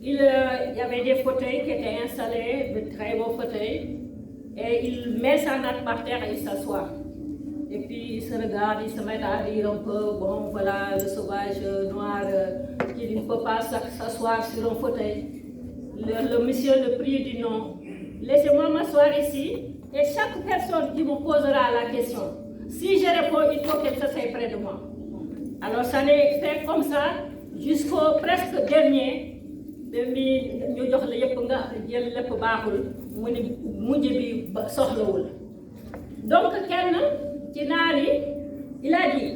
[SPEAKER 6] il y avait des fauteuils qui étaient installés, de très beaux fauteuils, et il met sa natte par terre et il s'assoit. Et puis il se regarde, il se met à rire un peu, bon voilà, le sauvage noir qui ne peut pas s'asseoir sur un fauteuil. Le monsieur le prie du nom. Laissez-moi m'asseoir ici et chaque personne qui me posera la question, si je réponds, il faut qu'elle s'assied près de moi. Alors ça n'est fait comme ça jusqu'au presque dernier. Donc il a dit,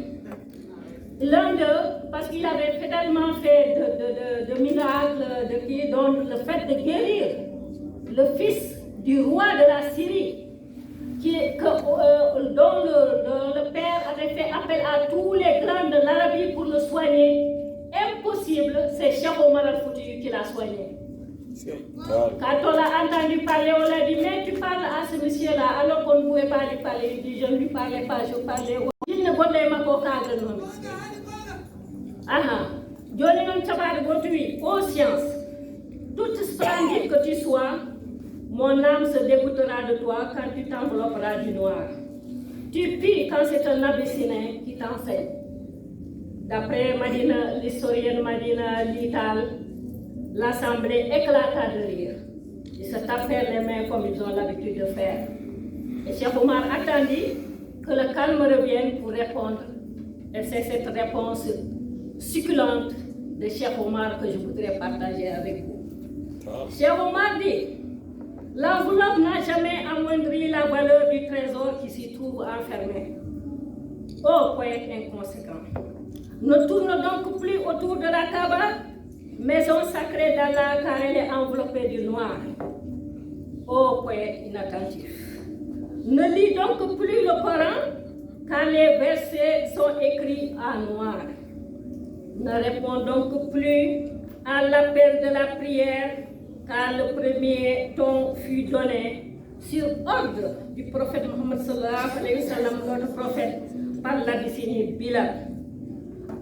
[SPEAKER 6] l'un d'eux, parce qu'il avait tellement fait de miracles, dont le fait de guérir le fils du roi de la Syrie, dont le père avait fait appel à tous les grands de l'Arabie pour le soigner. Impossible, c'est Cheikh Omar Al-Foutiyou qui l'a soigné. Quand on l'a entendu parler, on l'a dit, mais tu parles à ce monsieur-là, alors qu'on ne pouvait pas lui parler. Il dit, je ne lui parlais pas, je parlais. Il ne voulait pas qu'on cadre non. Johnny non Chabad Botui, ô science, toute splendide que tu sois, mon âme se dégoûtera de toi quand tu t'envelopperas du noir. Tu pries quand c'est un abyssinien qui t'enseigne. D'après l'historienne Madina Lital, l'assemblée éclata de rire. Ils se tapèrent les mains comme ils ont l'habitude de faire. Et Cheikh Omar attendit que le calme revienne pour répondre. Et c'est cette réponse succulente de Cheikh Omar que je voudrais partager avec vous. Cheikh Omar dit, l'enveloppe n'a jamais amoindri la valeur du trésor qui s'y trouve enfermé. Oh, poète inconséquent! Ne tourne donc plus autour de la Kaaba, maison sacrée d'Allah car elle est enveloppée du noir. Ô poète inattentif, ne lis donc plus le Coran car les versets sont écrits en noir. Ne réponds donc plus à l'appel de la prière car le premier ton fut donné sur ordre du prophète Mohammed sallallahu alayhi wa sallam, notre prophète, par l'Abyssinie Bilal.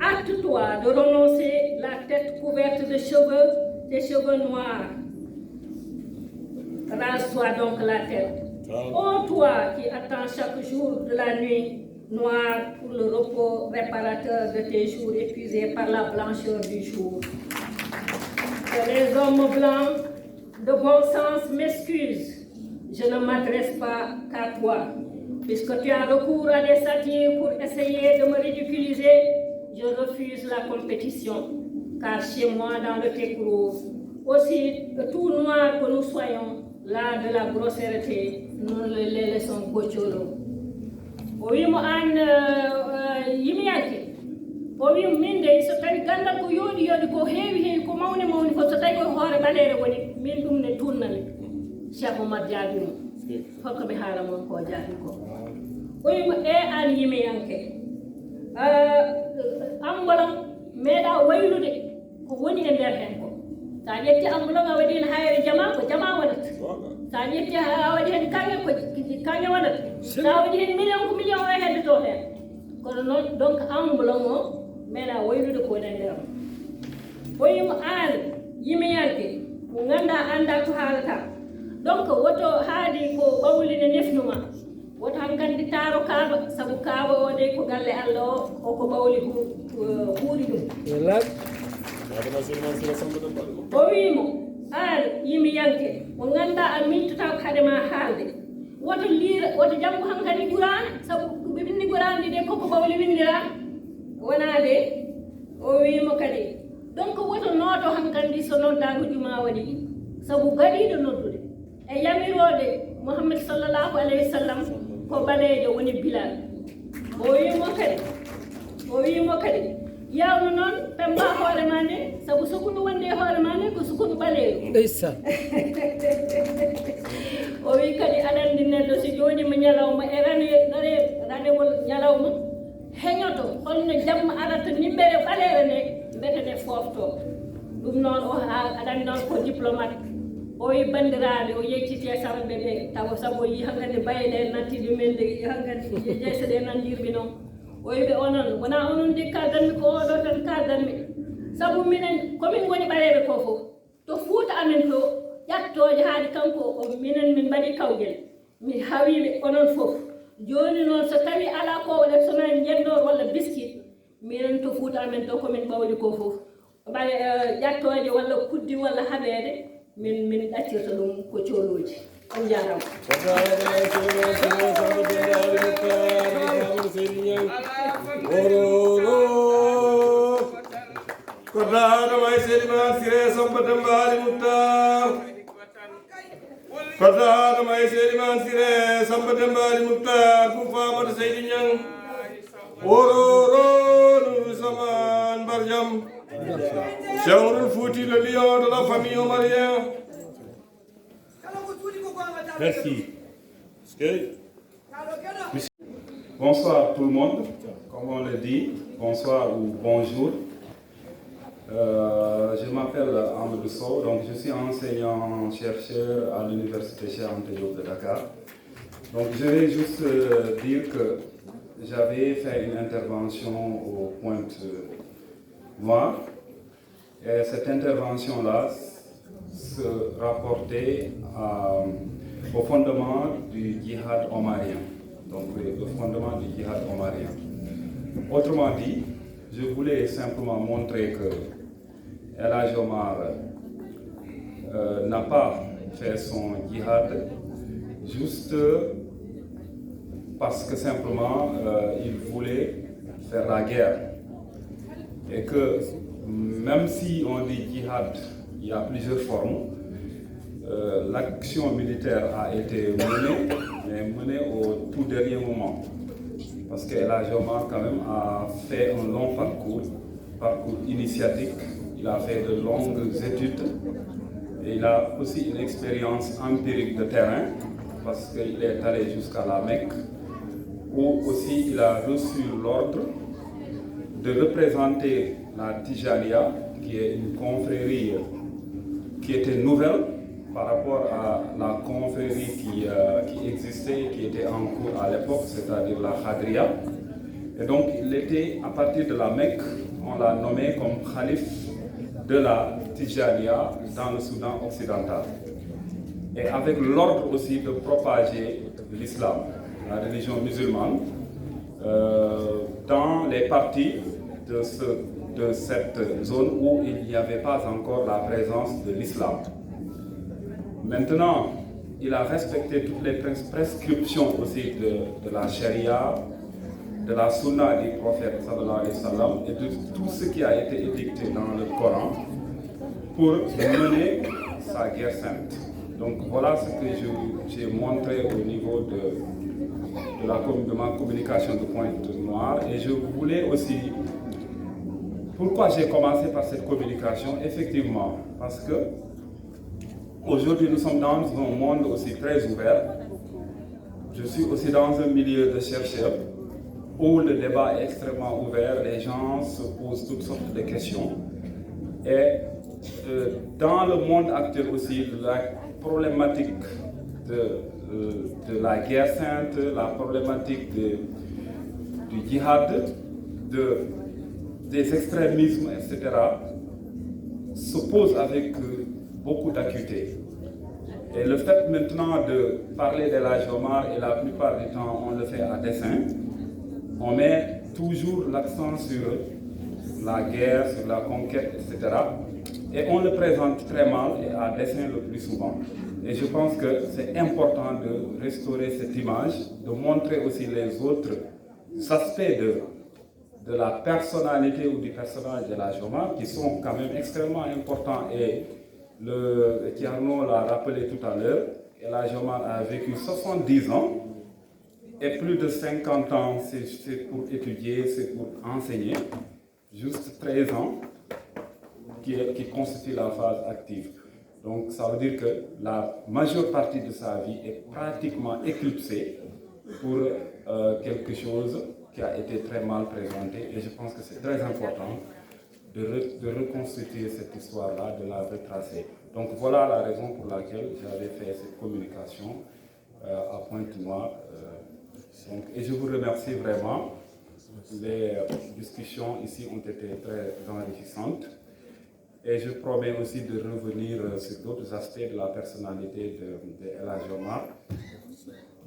[SPEAKER 6] Hâte-toi de renoncer la tête couverte de cheveux, des cheveux noirs. Rase-toi donc la tête. Ô toi qui attends chaque jour de la nuit noire pour le repos réparateur de tes jours épuisés par la blancheur du jour. Que les hommes blancs de bon sens m'excusent. Je ne m'adresse pas qu'à toi. Puisque tu as recours à des satires pour essayer de me ridiculiser, je refuse la compétition. Car chez moi, dans le Tekuro, aussi tout noir que nous soyons, là de la grossièreté, nous les laissons gocholo. Oui, mo an yimiyaki. Oui, min de so tawi gandal ko yodi ko heewi ko mawni ko so tawi ko hoore balere woni min dum ne tunnale. Cheikh Omar jaabi mo. Fokko be haala mon ko jaabi ko. Oui, mo an yimiyanke. Ambolon meeɗa waylude ko woni e nder hen ko. Sa ƴetti ambolon a waɗi hen hayre jama ko jama waɗata. Sa ƴetti a waɗi hen kange ko kange waɗata. Sa waɗi hen million ko million o heddoto hen. Kono noon donc ambolon o meeɗa waylude ko woni e nder. Oyimo an yimiyanke mo ganda anda ko haalata. Donc woto haadi ko ɓawline nefnuma. Woto hankkandi taaro kaaba sabu kaaba o de ko galle Allah o ko ɓawli huuri ɗum. O wiimo an yimiyanke mo ganda a miltota ko haade ma haalde. Woto liira woto janngo hankkadi Qur'an sabu ɓe winndi Qur'an de koko ɓawli windira wona de o wiimo kadi donc woto nooto hankkandi so noddago juma waɗi sabu gaɗiɗo noddude e yamirode Muhammad sallallahu alayhi wa sallam ko baleejo woni Bilal. O wiimo kadi yawno noon pemba hoore ma nde sabu sukunu wonde e hoore ma nde ko sukunu ɓaleejo. O wi kadi aɗa anndi neɗɗo so jooɗima ñalawma e ranewol ñalawma heñoto holno jamma arata nimbere ɓaleere nde mbete nde fofto. Ɗum noon aɗa anndi noon ko diplomate. O wi bandiraɓe o yecciti e samɓe ɓe tawa sabu o yi hankkadi bayɗe nattiɗe men de hankkadi jeyse ɗe nandirɓe noon. O wi ɓe onon wona onon de kaldanmi ko oɗo tan kaldanmi sabu minen komin goni ɓaleɓe ko fof to Fuuta amen to ƴattoje haade kanko o minen min mbaɗi kawguel mi hawiɓe onon fof. Joni noon so tawi ala ko waɗa sona jendor walla biskit minen to Fuuta amen to komin ɓawli ko fof ɓaɗe ƴattoje walla kuddi walla haɓede min ɗaccirta ɗum ko cooluji. On jarama.
[SPEAKER 7] Kodano may Serigne Siré Samba Dembali Moukhtar. Kodano may Serigne Siré Samba Dembali Moukhtar bu Famata Seydi Niang. Ororo Nourou Saman Barjam. Cheikh Fouti, le lion de la famille omarienne.
[SPEAKER 1] Merci. Bonsoir tout le monde, comme on le dit, bonsoir ou bonjour. Je m'appelle Amadou Sow, donc je suis enseignant-chercheur à l'université Cheikh Anta Diop de Dakar. Donc je vais juste dire que j'avais fait une intervention au Pointe-Noire. Et cette intervention-là se rapportait au fondement du djihad omarien. Donc le fondement du djihad omarien. Autrement dit, je voulais simplement montrer que El Hadj Omar n'a pas fait son djihad juste parce que simplement il voulait faire la guerre. Et que même si on dit djihad, il y a plusieurs formes. L'action militaire a été menée, mais menée au tout dernier moment. Parce que El Hadj Omar quand même a fait un long parcours initiatique.
[SPEAKER 8] il a fait de longues études et il a aussi une expérience empirique de terrain parce qu'il est allé jusqu'à la Mecque où aussi il a reçu l'ordre de représenter la Tijaniya, qui est une confrérie qui était nouvelle par rapport à la confrérie qui existait, qui était en cours à l'époque, c'est-à-dire la Khadriya. Et donc il était, à partir de la Mecque, on l'a nommé comme calife de la Tijaniya dans le Soudan occidental. Et avec l'ordre aussi de propager l'islam, la religion musulmane, dans les parties de cette zone où il n'y avait pas encore la présence de l'islam. Maintenant, il a respecté toutes les prescriptions aussi de la charia, de la sunna du prophète sallallahu alayhi wa sallam et de tout ce qui a été édicté dans le Coran pour mener sa guerre sainte. Donc voilà ce que j'ai montré au niveau de ma communication de Pointe-Noire. Et je voulais aussi... Pourquoi j'ai commencé par cette communication? Effectivement, parce que aujourd'hui nous sommes dans un monde aussi très ouvert. Je suis aussi dans un milieu de chercheurs où le débat est extrêmement ouvert, les gens se posent toutes sortes de questions. Et dans le monde actuel aussi, la problématique de la guerre sainte, la problématique du djihad, des extrémismes, etc., se pose avec beaucoup d'acuité. Et le fait maintenant de parler de l'Haj Omar, et la plupart du temps on le fait à dessein, on met toujours l'accent sur la guerre, sur la conquête, etc. Et on le présente très mal et à dessein le plus souvent. Et je pense que c'est important de restaurer cette image, de montrer aussi les autres aspects de la personnalité ou du personnage de l'Haj Omar qui sont quand même extrêmement importants. Et Thierno l'a rappelé tout à l'heure, l'Haj Omar a vécu 70 ans et plus de 50 ans c'est pour étudier, c'est pour enseigner, juste 13 ans qui constitue la phase active. Donc ça veut dire que la majeure partie de sa vie est pratiquement éclipsée pour quelque chose qui a été très mal présenté. Et je pense que c'est très important de reconstituer cette histoire-là, de la retracer. Donc voilà la raison pour laquelle j'avais fait cette communication à Pointe-Noire. Et je vous remercie vraiment. Les discussions ici ont été très enrichissantes. Et je promets aussi de revenir sur d'autres aspects de la personnalité de El Hadj Omar.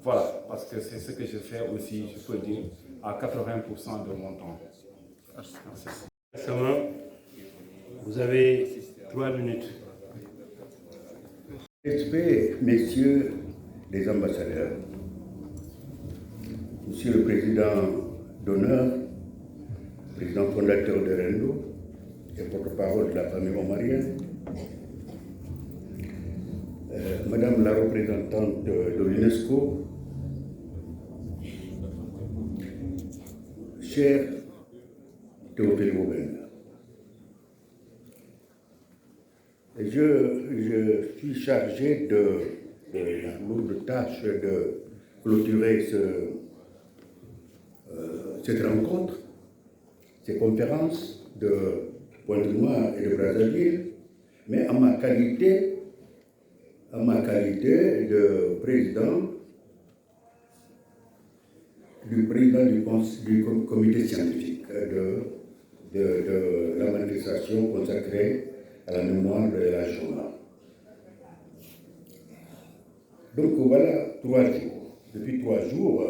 [SPEAKER 8] Voilà, parce que c'est ce que je fais aussi, je peux dire, à 80% de mon temps.
[SPEAKER 2] Merci. Vous avez 3 minutes.
[SPEAKER 9] Respect, messieurs les ambassadeurs, monsieur le président d'honneur, président fondateur de Rendo et porte-parole de la famille omarienne, madame la représentante de l'UNESCO, cher Théophile Mouben, je suis chargé de la lourde tâche de clôturer cette rencontre, ces conférences de Pointe-Noire et de Brazzaville, mais en ma qualité de président du comité scientifique de la manifestation consacrée à la mémoire de El Hadj Omar. Donc voilà 3 jours. Depuis 3 jours,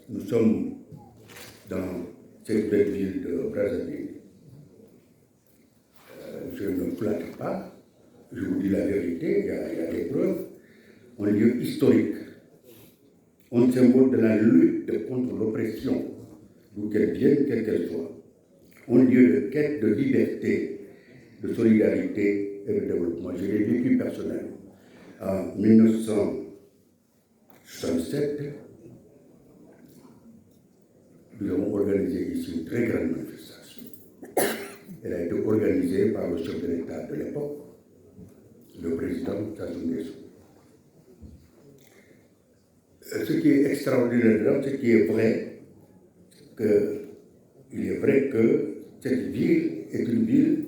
[SPEAKER 9] nous sommes dans cette belle ville de Brazzaville. Je ne flatte pas, je vous dis la vérité, il y a des preuves. Un lieu historique, un symbole de la lutte contre l'oppression, d'où qu'elle vienne, quelle qu'elle soit. Un lieu de quête de liberté, de solidarité et de développement. Je l'ai vécu personnellement. En 1967, nous avons organisé ici une très grande manifestation. Elle a été organisée par le chef de l'État de l'époque, le président Sassou Nguesso. Ce qui est extraordinaire, ce qui est vrai, il est vrai que cette ville est une ville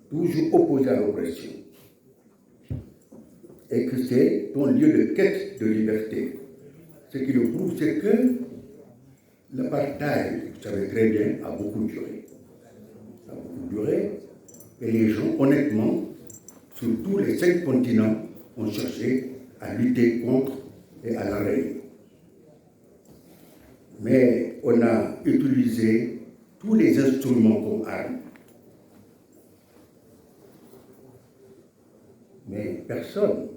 [SPEAKER 9] toujours opposée à l'oppression. Et que c'est un lieu de quête de liberté. Ce qui le prouve, c'est que l'apartheid, vous savez très bien, a beaucoup duré. A beaucoup duré, et les gens, honnêtement, sur tous les 5 continents, ont cherché à lutter contre et à l'enrayer. Mais on a utilisé tous les instruments comme armes. Mais personne,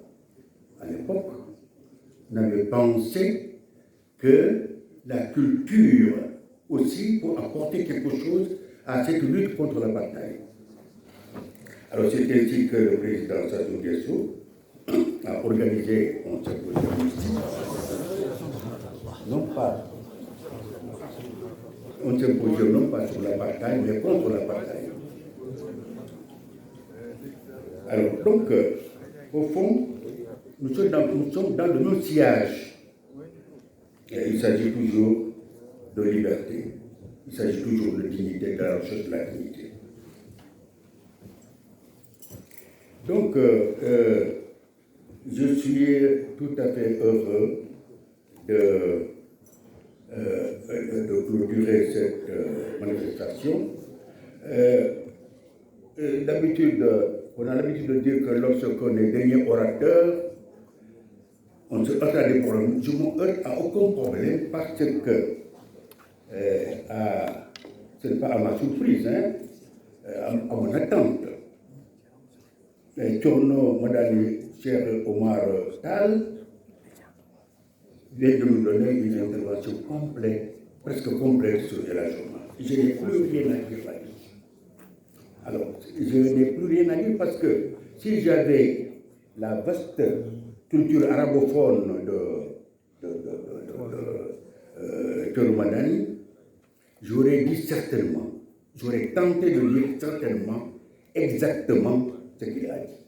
[SPEAKER 9] à l'époque, n'avait pensé que la culture aussi pour apporter quelque chose à cette lutte contre l'apartheid. Alors c'est ainsi que le président Sassou Nguesso a organisé un symposium ici, non pas sur l'apartheid, mais contre l'apartheid. Alors donc, au fond, nous sommes dans le même sillage. Et il s'agit toujours de liberté. Il s'agit toujours de dignité, de la recherche de la dignité. Donc, je suis tout à fait heureux de clôturer cette manifestation. D'habitude, on a l'habitude de dire que lorsqu'on est dernier orateur, on se heurte à des problèmes. Je ne me heurte à aucun problème parce que, ce n'est pas à ma surprise, à mon attente. Thierno Madani Cheikh Omar Tall vient de nous donner une intervention complète, presque complète sur El Hadji Omar. Je n'ai plus rien à dire là-dessus. Alors, je n'ai plus rien à dire parce que si j'avais la vaste culture arabophone de Thierno Madani, j'aurais dit certainement, j'aurais tenté de dire certainement exactement ce qu'il a dit.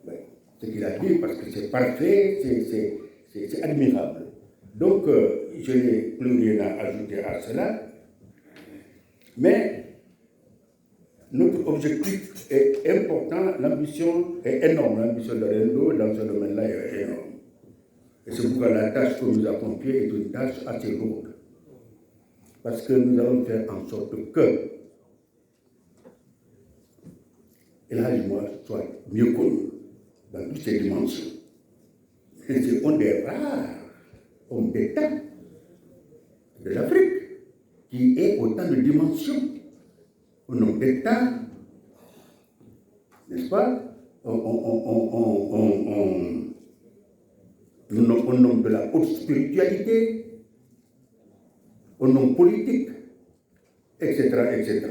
[SPEAKER 9] Ouais, ce qu'il a dit parce que c'est parfait, c'est admirable. Donc, je n'ai plus rien à ajouter à cela. Mais notre objectif est important, l'ambition est énorme. L'ambition de Rendo dans ce domaine-là est énorme. Et c'est pourquoi la tâche que nous accomplissons est une tâche assez lourde. Parce que nous allons faire en sorte que El Hadji Omar soit mieux connu dans toutes ses dimensions. Et c'est un des rares hommes d'État de l'Afrique qui ait autant de dimensions. Un homme d'État, n'est-ce pas? Un homme de la haute spiritualité, un homme politique, etc., etc.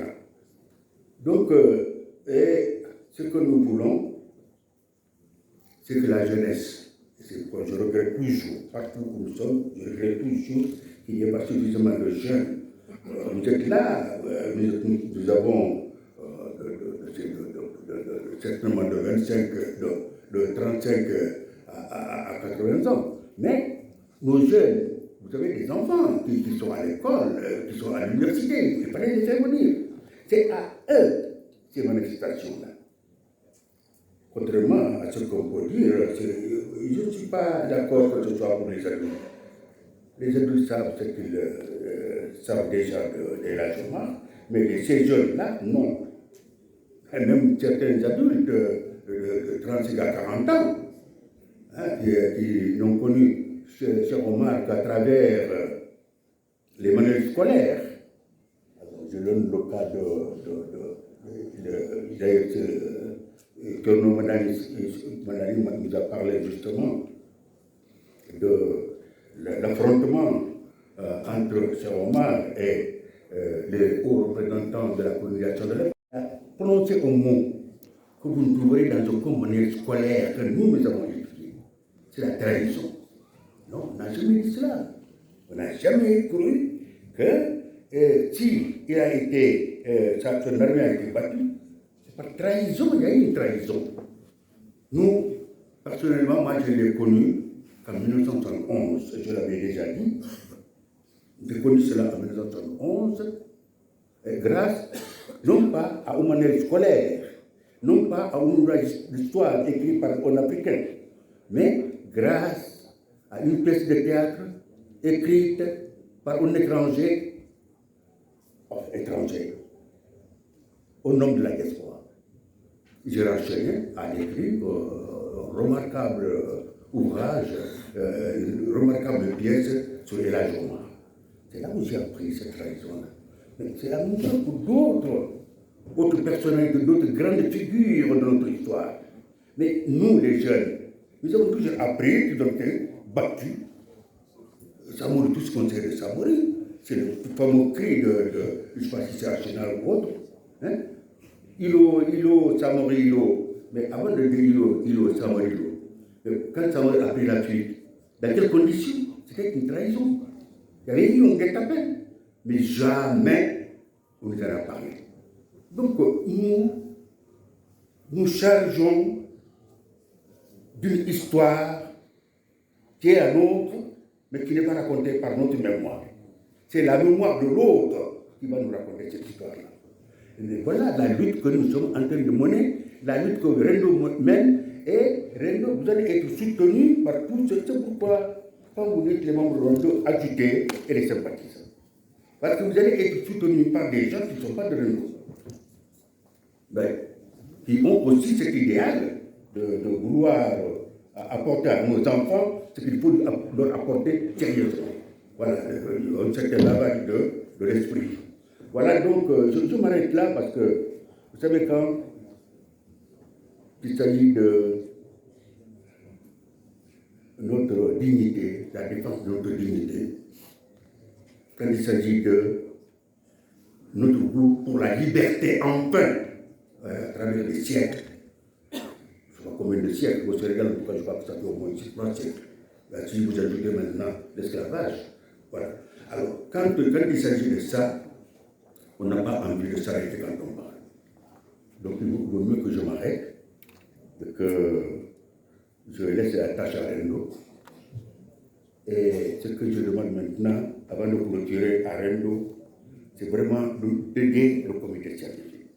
[SPEAKER 9] Donc, ce que nous voulons, c'est que la jeunesse, c'est pourquoi je regrette toujours, partout où nous sommes, je regrette toujours qu'il n'y ait pas suffisamment de jeunes. Vous êtes là, nous avons certainement de 25, de 35 à 80 ans. Mais nos jeunes, vous avez des enfants qui sont à l'école, qui sont à l'université, il fallait les faire venir. C'est à eux, ces manifestations-là. Contrairement à ce qu'on peut dire, je ne suis pas d'accord que ce soit pour les adultes. Les adultes savent ce qu'ils savent déjà de El Hadji Omar, mais ces jeunes-là, non. Et même certains adultes de 35 à 40 ans, qui n'ont connu Cheikh Omar qu'à travers les manuels scolaires. Alors, je donne le cas que Madani nous a parlé justement de l'affrontement entre Cheikh Omar et les hauts représentants de la colonisation de l'Afrique. Prononcez un mot que vous trouverez dans un manuel scolaire que nous avons étudié. C'est la trahison. Non, on n'a jamais dit cela. On n'a jamais cru que si il a été, son armée a été battue, c'est par trahison, il y a eu une trahison. Nous, personnellement, moi je l'ai connu en 1971, je l'avais déjà dit. J'ai connu cela en 1911, grâce non pas à un manuel scolaire, non pas à une ouvrage d'histoire écrit par un Africain, mais grâce à une pièce de théâtre écrite par un étranger, au nom de la diaspora. Gérard Chénier a écrit un remarquable ouvrage, une remarquable pièce sur El Hadj Omar. C'est là où j'ai appris cette trahison-là. Mais c'est la même chose pour d'autres personnalités, d'autres grandes figures de notre histoire. Mais nous, les jeunes, nous avons toujours appris, nous avons été battus. Samori, tout ce qu'on sait de Samori, c'est le fameux cri je ne sais pas si c'est Arsenal ou autre. Hein? Ilo, Samori, Ilo. Mais avant de dire Ilo, Samori, Ilo, quand Samori a pris la fuite, dans quelles conditions? C'était une trahison. Il y avait eu un guet-apens, mais jamais on nous en a parlé. Donc nous chargeons d'une histoire qui est la nôtre, mais qui n'est pas racontée par notre mémoire. C'est la mémoire de l'autre qui va nous raconter cette histoire-là. Et voilà la lutte que nous sommes en train de mener, la lutte que Rendo mène, et Rendo, vous allez être soutenu par tous ceux. C'est pourquoi, quand vous dites les membres de Rendo, ajoutez et les sympathisants. Parce que vous allez être soutenus par des gens qui ne sont pas de Rendo. Ben, qui ont aussi cet idéal de vouloir apporter à nos enfants ce qu'il faut leur apporter sérieusement. Voilà, un certain lavage de l'esprit. Voilà, donc je m'arrête là parce que, vous savez, quand il s'agit de notre dignité, la défense de notre dignité, quand il s'agit de notre goût pour la liberté enfin, à travers les siècles, je ne sais pas combien de siècles au Sénégal, en tout cas je crois que ça fait au moins 3 siècles. Là, si vous ajoutez maintenant l'esclavage, voilà. Alors, quand il s'agit de ça, on n'a pas envie de s'arrêter quand on parle. Donc il vaut mieux que je m'arrête, que je laisse la tâche à Rendo. Et ce que je demande maintenant, avant de clôturer à Rendo, c'est vraiment d'aider le comité scientifique.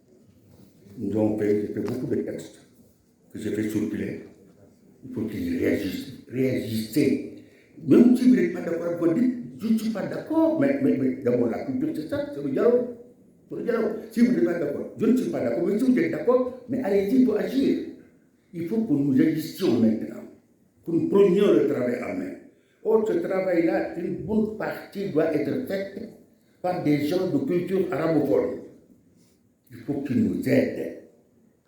[SPEAKER 9] Nous avons fait beaucoup de textes que j'ai fait circuler. Il faut qu'ils réagissent. Même si vous n'êtes pas d'accord, vous dites, je ne suis pas d'accord, mais d'abord la culture c'est ça, c'est le dialogue. Si vous n'êtes pas d'accord, je ne suis pas d'accord, mais si vous êtes d'accord, mais allez-y, il faut agir. Il faut que nous agissions maintenant, que nous prenions le travail en main. Or, ce travail-là, une bonne partie doit être faite par des gens de culture arabophone. Il faut qu'ils nous aident.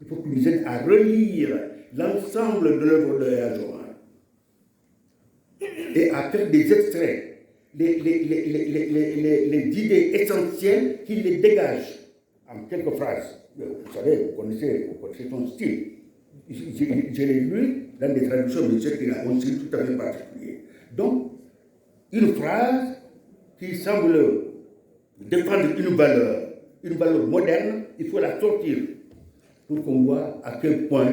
[SPEAKER 9] Il faut qu'ils nous aident à relire l'ensemble de l'œuvre de El Hadj Omar et à faire des extraits, les idées essentielles qui les dégagent en quelques phrases. Vous savez, vous connaissez son style. Je l'ai lu dans des traductions, mais je sais qu'il a un style tout à fait particulier. Donc, une phrase qui semble défendre une valeur moderne, il faut la sortir pour qu'on voit à quel point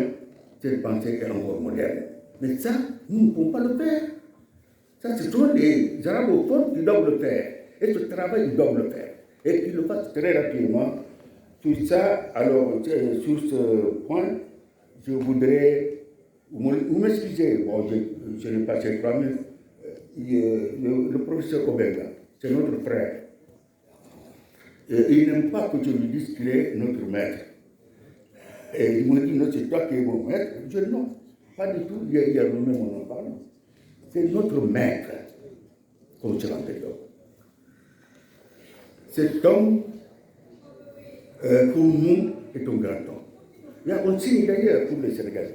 [SPEAKER 9] cette pensée est encore moderne. Mais ça, nous ne pouvons pas le faire. Ça, ce sont les arabophones qui doivent le faire. Et ce travail, ils doivent le faire. Et qu'ils le fassent très rapidement. Tout ça, alors, sur ce point, je voudrais, vous m'excusez, bon, je n'ai pas ces 3 minutes, le professeur Obenga, c'est notre frère. Et il n'aime pas que je lui dise qu'il est notre maître. Et il me dit, non, c'est toi qui es mon maître. Je dis non, pas du tout, il a nommé mon nom, pardon. C'est notre maître, comme je l'appelle. Cet homme, pour nous, est un grand homme. Il y a un signe d'ailleurs pour les Sénégalais.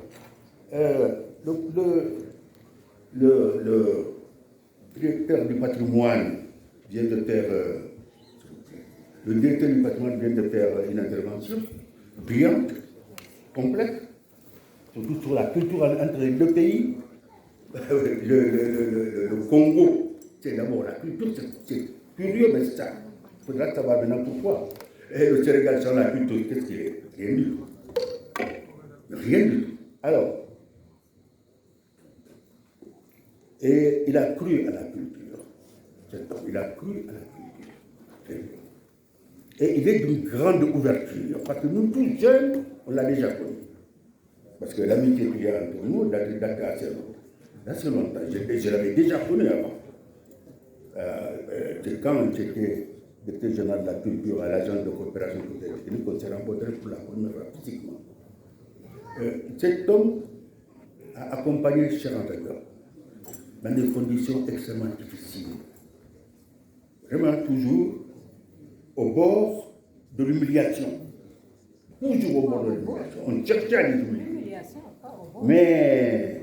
[SPEAKER 9] Le directeur du patrimoine vient de faire, une intervention brillante, complète, surtout sur la culture entre les deux pays. Le Congo, c'est d'abord la culture, c'est curieux, mais c'est ça. Il faudra savoir maintenant pourquoi. Et le Sénégal sur la culture, qu'est-ce qu'il est? Rien du tout. Rien du tout. Alors, et il a cru à la culture. Il a cru à la culture. Et il est d'une grande ouverture. Parce que nous, tous jeunes, on l'a déjà connu. Parce que l'amitié qu'il y a entre nous date assez longtemps. Je l'avais déjà connu avant. Quand j'étais directeur général de la culture à l'agence de coopération technique, on s'est rencontrés pour la première fois physiquement. Cet homme a accompagné Cheikh Anta Diop dans des conditions extrêmement difficiles. Vraiment toujours au bord de l'humiliation. Toujours au bord de l'humiliation. On cherchait à les humilier. Mais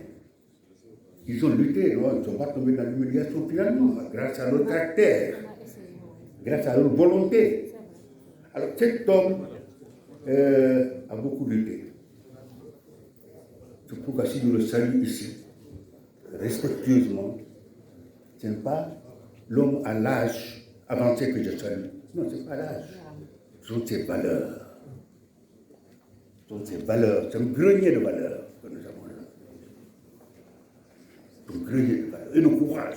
[SPEAKER 9] ils ont lutté, non? Ils ne sont pas tombés dans l'humiliation finalement, grâce à leur caractère, grâce à leur volonté. Alors cet homme a beaucoup lutté. C'est pourquoi si nous le saluons ici, respectueusement, ce n'est pas l'homme à l'âge avancé que je salue. Non, ce n'est pas l'âge. Ce sont ses valeurs. Ce sont ses valeurs. C'est un grenier de valeurs que nous avons là. C'est un grenier de valeurs. Et le courage.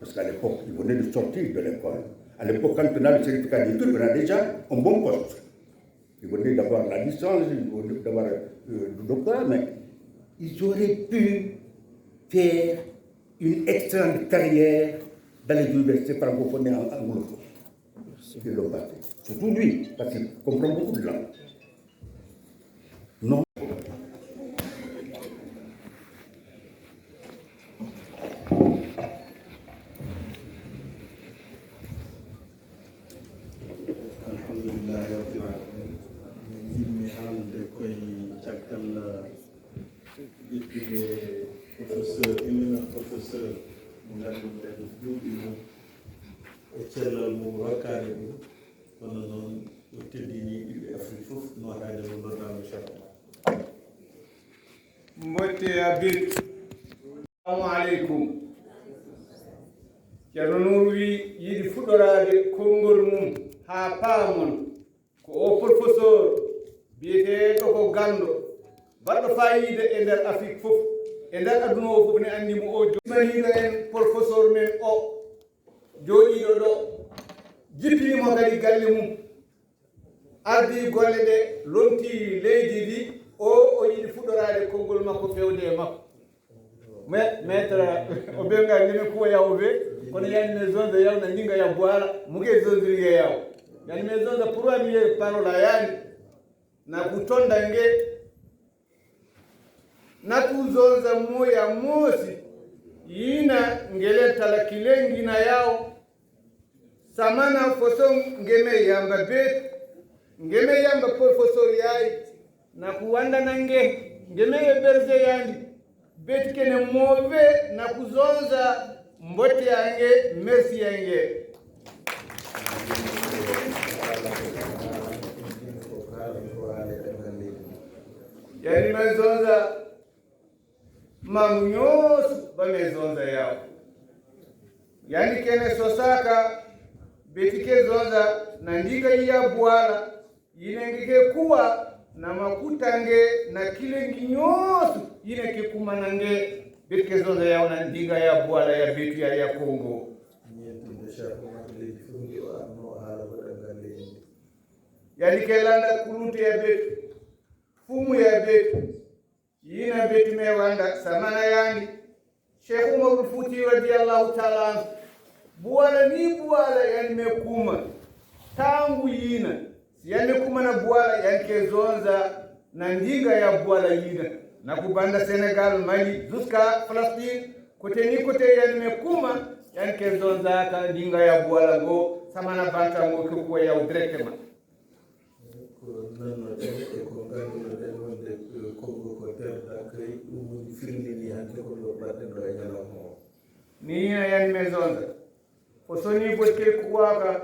[SPEAKER 9] Parce qu'à l'époque, il venait de sortir de l'école. À l'époque, quand on a le certificat d'études, on a déjà un bon poste. Il venait d'avoir la licence, il venait d'avoir le doctorat, mais ils auraient pu faire une excellente carrière dans les universités francophones et anglophones. Ils l'ont pas fait. Surtout lui, parce qu'il comprend beaucoup de langues. Non.
[SPEAKER 7] mbotte abid assalamu aleykum ceerno nour wi yiɗi fuɗɗorade konngol mum ha paamon ko o professeur biyeteɗo ko ganndo baɗɗo fayida e nder Afrique fof e nder aduna o fof ne anndimo o jomaniɗo en professeur men o jooɗiɗo ɗo jippinimo kadi galle mum ardi golle ɗe lonti leydi ndi o yiɗi fuɗɗorade konngol makko fewde e makko maître o ɓenga ndeme kuwa yawo ɓe kono yani maison de yaw na ndinga ya boala muge zondirigue yaw yani maison de première parole a yani na kutonda nge na kuzonza moya mosi yina ngele tala kilengina yaw samana foson ngeme yamba bet ngeme yamba professeur yayi na kuwanda nange ngeme berze yandi bet kene move na kuzonza mbote yange merci yange yani mazonza mamnyosu bamezonza yao yani kene sosaka betike zonza na ndiga ya bwala yinengike kuwa na makutange na kilengi nyosu yineke kumanange betike zonza yao na ndiga ya bwala ya betu ya Kongo yani kelanda kulute ya betu fumu ya betu yina betu mewanda samana yani Sheikh Umar Futi radiyallahu ta'ala buwala ni buwala yani mekuma tangu yina yani kuma na buwala yani kezonza na ndinga ya buwala yina na kubanda Senegal Mali jusqu'à Palestine kote ni kote yani mekuma yani kezonza ka ndinga ya buwala go samana banta mo ko ya directement ni yani mezonza posoni bote kuwaka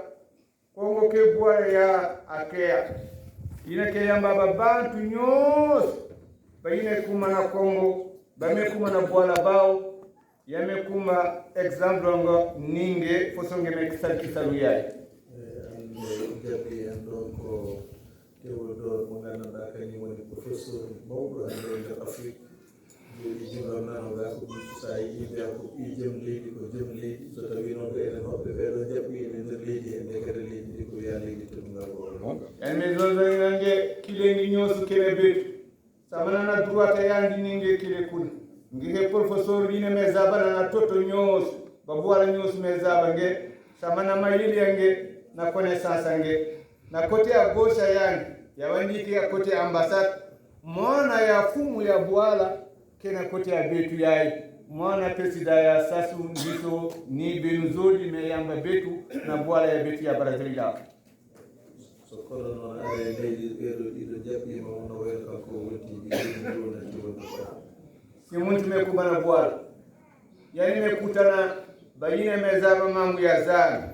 [SPEAKER 7] Kongo ke bwala ya akea ina ke yamba babantu nyos bayine kuma na Kongo bame kuma na bwala bao yame kuma exemple ngo ninge fosonge me kisalu yayi
[SPEAKER 10] jaɓɓi en ɗon ko tewoɗo mo gandanɗa kañum woni professeur mawɗo hande e nder Afrique jooɗi jingam nanoga ko ɗum sa yii mbiya ko ɓi joom leydi ko joom leydi so tawi noon ko enen hoɓɓe ɓeɗo jaɓɓi ene nder leydi e nde kadi leydi ndi ko wiya leydi teɗugal o
[SPEAKER 11] en min zolzaninange kilengi ñoosu kene beetu samanana droit yandi ninge kile kuna ngihe professeur wine me zabanana toto ñoosu babuwala ñoosu me zaba nge samana mayili yange na connaissance ange na côté à gauche yange yawandiki ya côté ambassade mona ya fumu ya Bwala kena côté ya betu yayi mona presida ya sasu ndiso ni benuzoli me yamba betu na Bwala ya betu ya Brazil
[SPEAKER 10] so kono noon are leydi ɓeɗo ɗiɗo jaɓɓima wono wayno kanko wontiɓe ɗonati wonno
[SPEAKER 11] si muntu me kubana Bwala yani me kutana bayine me zaba mambu ya zana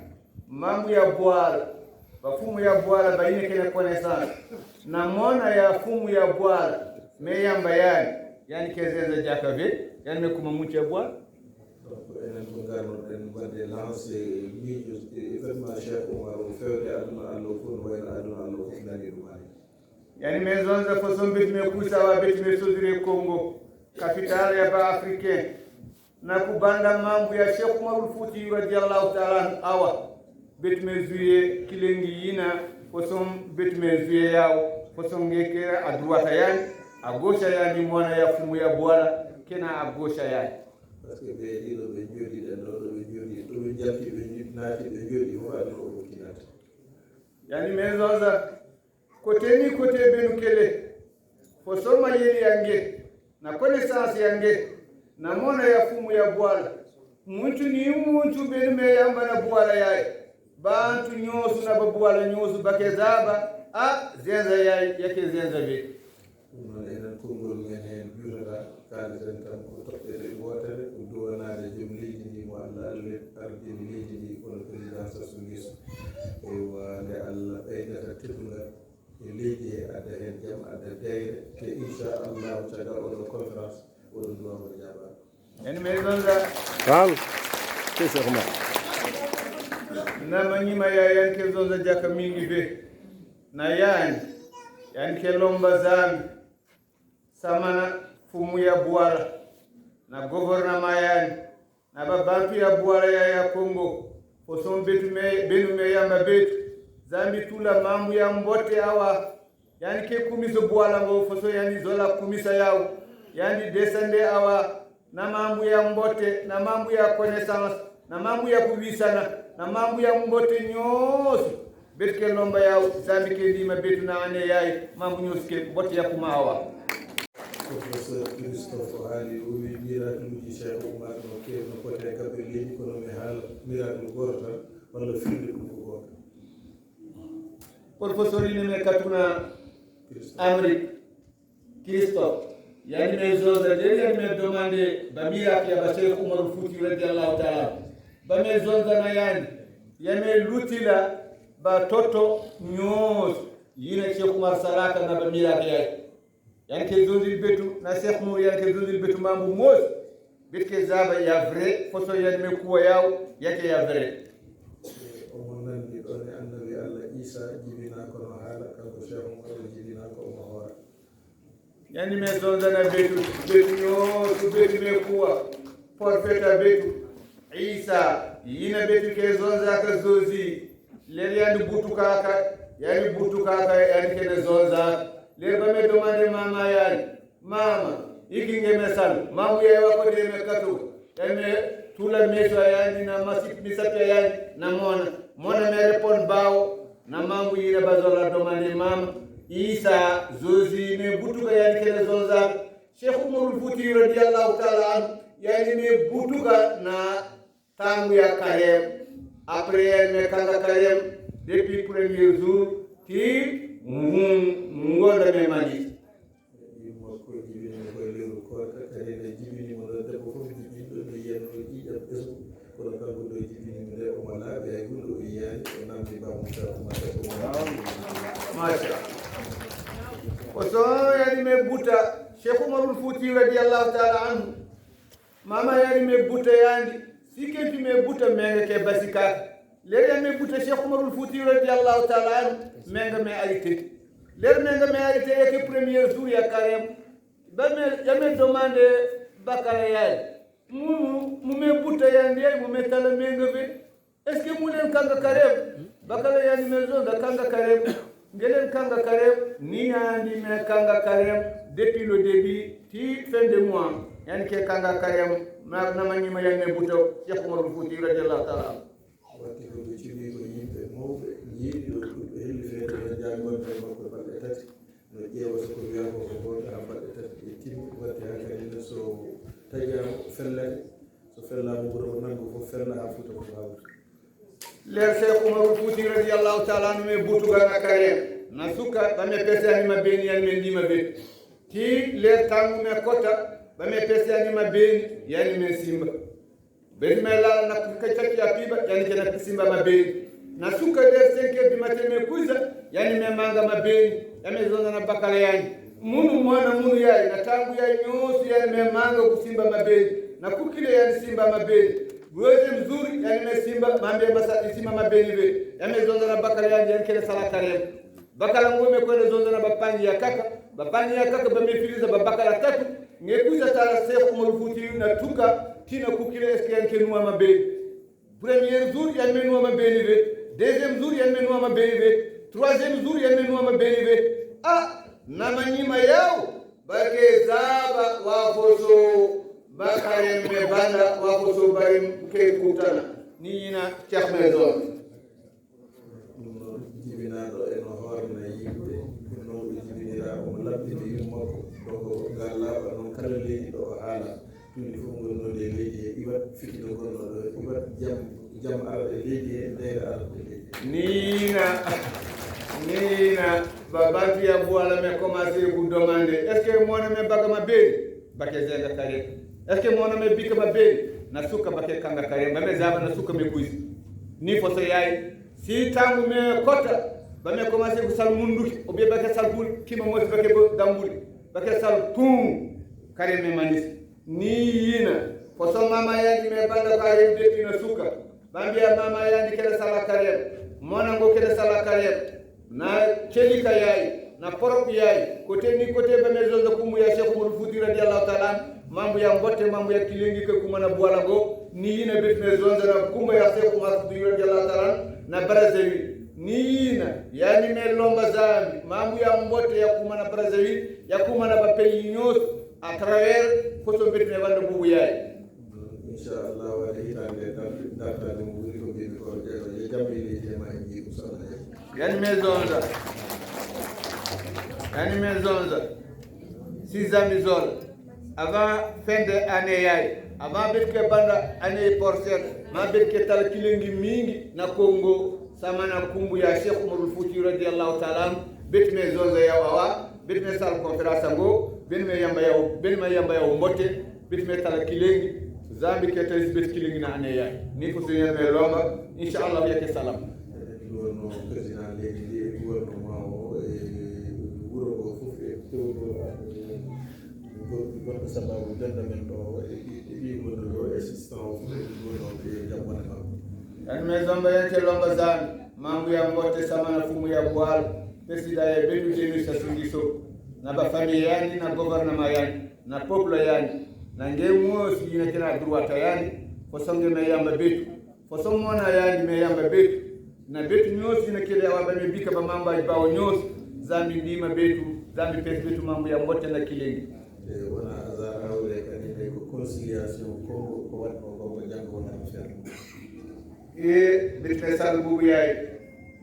[SPEAKER 11] mambu ya Bwala bafumu ya Bwala bayine kene connaissance na mona ya fumu ya Bwala me yamba yani kezeza jakave yani me kuma mucha Bwala
[SPEAKER 10] donc enen ko garnoɗen wadde lancé miijo événement Cheikh Oumar o fewde aduna Allah fof no wayno aduna Allah fof nani ɗum ani
[SPEAKER 11] yani me zonza façon beti me kusawa beti me sodire Congo capitale ya ba africain na kubanda mambu ya Cheikh Oumar Fouti radiyallahu ta'ala awa beti me juye kilengi yina façon beti me juye yawo façon ngekera a droite yani a gauche yani mona ya fumu ya Bwala kena a gauche yani
[SPEAKER 10] parce que ɓe ɗiɗo ɓe jooɗiɗen ɗo ɗo ɓe jooɗi ɗo ɓe jalti ɓe naati ɓe jooɗi fof aduna o fof kinata
[SPEAKER 11] yani me zonza côté ni côté benu kele fo soma yeri yange na connaissance yange na mona ya fumu ya Bwala muntu ni muntu benu me yamba na Bwala yayi bantu ñoosu na ba Bwala ñoosu bake zaba a zenza yayi yake zenza be
[SPEAKER 10] ɗum noon enen konngol men heen juutata kaliten tan ko toɓɓere wotere ko duwanade joom leydi ndi mo Allah ardini leydi ndi kono président Sassou Nguesso nde Allah ɓeydata teddungal e leydi he adda heen jaam adda deyre te inchallahu caggal oɗo conférence oɗon duwamode jaɓaɗo
[SPEAKER 11] en me zonza
[SPEAKER 7] Kan kese kuma
[SPEAKER 11] na manyima ya yanke zonza jaka mingi be na yanke lomba zambi samana fumu ya Bwala na gouvernement yani na babantu ya Bwala ya Congo foson betu me benu me yamba betu zambi tula mambu ya mbote awa yani ke kumiso Bwala ngo foso yani zola kumisa yao yani descende awa na mambu ya mbote na mambu ya connaissance na mambu ya kuvisana na mambu ya mbote nyosu betu ke lomba yao zambi ke ndima betu na ane yayi mambu nyosu ke mbote ya kumawa
[SPEAKER 10] professeur Christophe haali o wi miracle Cheikh Oumar no keewi no kote kaɓe leydi kono mi haala miracle goto tan walla firde ɗum ko goto
[SPEAKER 11] professeur ine katuna Amérique Christophe yani me zoza de yani me demande ba miracle ya ba Cheikh Oumar Fouti radiyallahu ta'ala ba me zoza na yani me lutila ba toto nyos yine Cheikh Oumar salaka na ba miracle yani ke zozil betu na Cheikh Mour yani ke zozil betu mambu mos bitke zaba ya vrai foto yani me kuwa yaw yake ya vrai
[SPEAKER 10] omo nandi ɗon e annabi Allah Isa jibina kono haala kanko Cheikh Oumar jibina ko omo hoora
[SPEAKER 11] yani me zonzana betu ñootu betu me kuwa porfeta betu Isa yina betu ke zonza ka zozi ler yani butukaka yani kene zonza ler ba me demande mama yani mama ikinge mesal mamu yewa ko de me katu eme tula meso yani na masip misapya yani na mona me repon bawo na mamu yina bazola demande mama Isa zozi me butuka yani kene zonza Cheikh Oumar Fouti radiyallahu ta'ala anhu yani me butuka na tangu ya Karem après me kanga Karem depuis premier jour ki ngonda me mani
[SPEAKER 10] yimmo ko jibini koye lewru koka kadi nde jibinimo ɗo debbo fof jibinɗo nde yiyanno ƴiƴam ɓesgu kono kanko ɗo jibinimo nde omo laaɓi hay hunde o yiyani o namdi bammuta
[SPEAKER 11] masha o so yani me buta Cheikh Oumar Fouti radiyallahu ta'ala anhu mama yani me buta yani sikenti me buta menge ke basika ler me buta Cheikh Umarul Fouti radiyallahu ta'ala menga me arité ler menga me arité ke premier jour ya karem ba me yame demande bakala yaay mu me buta yandi mu me tala menga be est ce que mu len kanga karem bakala yandi me zone da kanga karem ngelen kanga karem ni andi me kanga karem depuis le début ti fin de mois yani ke kanga karem na mani ma yame buta Cheikh Umarul Fouti radiyallahu ta'ala
[SPEAKER 10] watti ko ɓe cuɓi ko yimɓe mawɓe jiiɗi ɗo ɗuɗɓe helli feere no janggonta e makko balɗe tati no ƴeewa soko wiyama ko gonga ha balɗe tati e timmi watti hankkadine so taƴama fellete so fellama wuuro o nango fof fella ha fuuta ko wawata
[SPEAKER 11] ler Cheikh Umarul Fouti radiyallahu ta'ala no me butugal na karem na suka ɓame pese anima beni yani men ndima be ti ler tangu me kota ɓame pese anima beni yani men simba beni me lala na kacati ya piba yani kena simba mabeni na suka der 5 du matin me kuza yani me manga mabeni yani zonda na bakala yani munu mwana munu yayi na tangu ya nyosi yani me manga kusimba mabeni na kukile yani simba mabeni weze mzuri yani me simba mambe masa simba mabeni be yani zonda na bakala yani kena sala karem bakala ngome kwenda zonda na bapangi ya kaka bamefiliza babakala tatu ngekuza tala Cheikh Umarul Fouti na tuka tina kukile eskian ke nuwa mabeni premier jour ya me nuwa mabeni be deuxième jour ya me nuwa mabeni be troisième jour ya me nuwa mabeni be na manyima yao bake zaba wafoso bakare me banda wafoso bari ke kutana ni ina Cheikh Maison
[SPEAKER 10] jibinaɗo eno hoorna yimɓe no ɓe jibinira omo laɓɓinde yummakko ɗoko ngal laaɓa noon kala leydi ɗo o haala tundi fof gonnoɗe e leydi he iwat fitino gonnoɗo iwat jam arde leydi he ndeyre arde leydi nina babantiya
[SPEAKER 11] boala me commencé vous demander est ce que mona me bagama be bake zenga kare est ce que mona me bikama be na suka bake kanga kare ba me zaba na suka me kuisi ni foto yayi si tangu me kota ba me commencé ku sal munduki o be bake sal bul kima mo bake dambuli bake sal tum kare me manis ni yina foto mama yandi me banda kare de na suka bambia mama yandi kele sala kare mona ngo kele sala kare na kelika yayi na porop yayi kote ni kote ba me zozo kumu ya Cheikh Umarul Fouti radiyallahu ta'ala mambu ya mbote mambu ya kilengi ke kumana bwala go ni yina bet me zozo na kumu ya Cheikh Umarul Fouti radiyallahu ta'ala na Brazzaville ni yina yani me lomba zambi mambu ya mbote ya kumana Brazzaville ya kumana ba pays nyos à travers koto bet me wanda bubu yayi
[SPEAKER 10] inshallah wa hitande dafta dum wuri ko bi ko je jambi ni je ma ngi ko sala
[SPEAKER 11] yani mes zonza 6 ans mizol avant fin de année yayi avant betke banda année porcel ma betke tal kilengi mingi na Congo samana kumbu ya Cheikh Umarul Fouti radiyallahu ta'ala bet mes zonza ya wawa bet mes sal conférence ngo ben me yamba yaw mbote bet me tal kilengi zambi ke tay bet kilengi na année yayi ni ko sey me lomba inshallah yake salam
[SPEAKER 10] no président léegi gouvernement o e wuro ngo fof e tewɗo goɗɗo sababu denda men ɗo ɗiɗi gonɗo ɗo assistant o fof gonnoɓe jabbone makko
[SPEAKER 11] yani maison mbayente lomba zami mambu ya mbote samana fumu ya boal président e ɓeɗu jemi sasungi so naba famille yani na gouvernement yani na peuple yani na ngemo si yina kina droit yani fo songe me yamba betu fo sommona yani me yamba betu na betu nyos ina kile awa bame bika ba mamba bawo nyos zambi ndima betu zambi pes betu mambu ya mbote na kilengi
[SPEAKER 10] wona hasard awre kadi ɓe ko conciliation ko watno ko janggo wona fer
[SPEAKER 11] e betu sal bubu yayi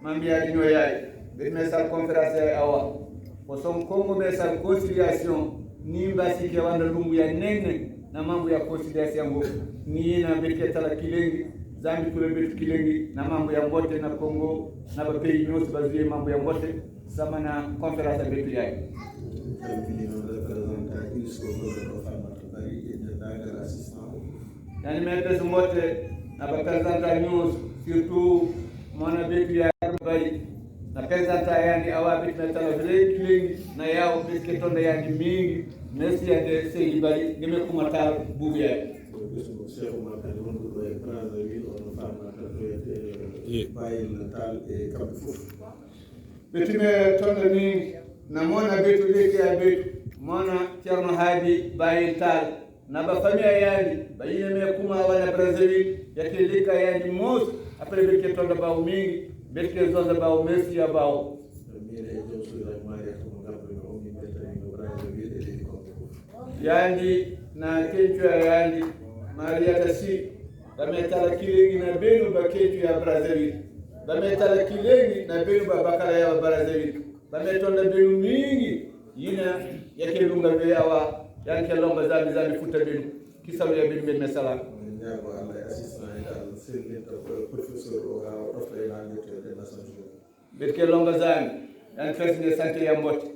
[SPEAKER 11] mambi ya dino yayi betu sal conférence yayi awa ko son kongo be sal conciliation ni mbasi ke wanda lumbu ya nenne na mambu ya conciliation go ni na betu tala kilengi zambi kule betu kilengi na mambo ya mbote na Congo na ba pays nyos bazuye mambo ya mbote sama na conference betu yayi yani me betu mbote na ba president nyos surtout mona betu ya bari na president yani awa betu na tala vile kilengi na yao betu tonda yani mingi merci ya de sey bari ngeme kuma tal bubu yayi
[SPEAKER 10] gëstu Cheikh Oumar Kane wonduɗo e Brazzaville ono famata to yete Bayil Tall e kamɓe fof
[SPEAKER 11] ɓetume tonɗo ni na mona betu leki a betu mona ceerno haadi Bayil Tall naba famille a yaandi bayine me kuma wana Brazzaville yake leka yaandi moos après ɓetke tonɗo bawo mingi ɓetke zonde bawo merci ya bawo
[SPEAKER 10] mine e joom suuɗak mariata mo gabɓe o min beltanino Brazzaville e leydi konɓe fof
[SPEAKER 11] yaandi na kencuya yaandi mariata si ɓame tala kilengi na benu ba kencuya Brazzaville ɓame tala kilengi na benu ba bakala yawa Brazzaville ɓame tonɗo benu mingi yina yake lunga be awa yanke lomba zambi futta benu kisalu ya benu men mesala
[SPEAKER 10] ñaago Allah e assistant e dal sellinta professeur o ha o ɗofta e langueteɗe Nations Unies
[SPEAKER 11] ɓetke lomba zami yan fesne santé ya mbotte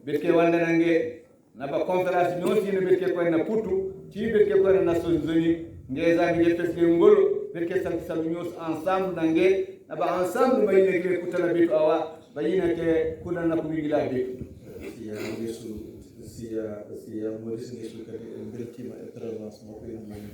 [SPEAKER 11] ɓetke wandanangue naba conférence ñootino ɓetke koyna puttu ti ɓetke koyna Nations Unies ngue zami je fesne ngolo ɓetke santé salu ñoos ensemble nangue naba ensemble bayine ke kutana ɓetu awa bayine ke kunana ko wigila ɓetu
[SPEAKER 10] siya Maurice Ngesu kadi en beltima e présence makko en mani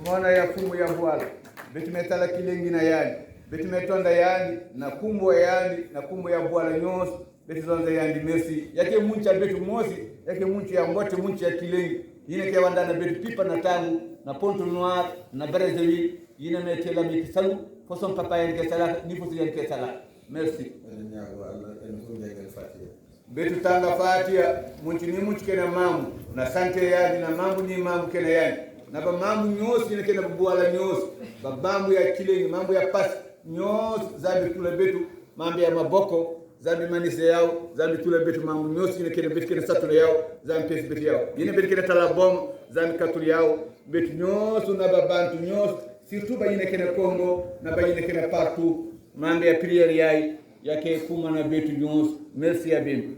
[SPEAKER 11] mona ya fumu ya voile betime tala kilengina yaani betime tonda yaani na kumbo yaani na kumbo ya voile nyos beti zonda yaani merci yake muncha betu mosi yake munchi ya mbote munchi ya kilengi yine ke wanda na betu pipa na tangu na Ponte Noire na Brazzaville yine me tela mi salu façon papa yen ke sala ni fosu yen ke sala merci
[SPEAKER 10] en ñaago Allah en fu ngegal fatiha
[SPEAKER 11] betu tanga fatia munchi ni munchi kena mamu na sante yaani na mamu ni mamu kena yaani na ba mamu nyos ni kena buwala nyos ba mambo ya kilengi mambo ya pas nyos zabi tula betu mambo ya maboko zabi manise yao zabi tula betu mambo nyos ni kena betu kena satula yao zabi pesi betu yao yine betu kena tala bom zabi katul yao betu nyos na ba bantu nyos surtout ba yine kena Congo na ba yine kena partout mambo ya prière yayi yake kuma na betu nyos merci ya bim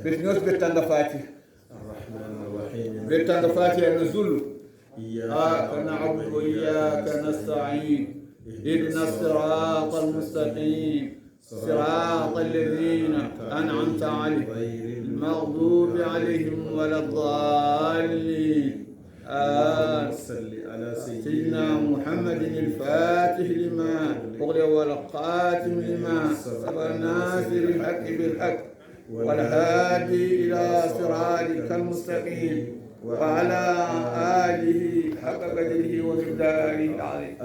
[SPEAKER 11] betu nyos betanga fati betanga fati na zulu إياك نعبد وإياك نستعين اهدنا الصراط المستقيم صراط الذين أنعمت عليهم المغضوب عليهم ولا الضالين
[SPEAKER 10] على
[SPEAKER 11] سيدنا محمد الفاتح لما أغلق والقاتم لما سبق الناصر الحق بالحق والهادي إلى صراطك المستقيم وعلى آله حق قدره ومقداره العظيم.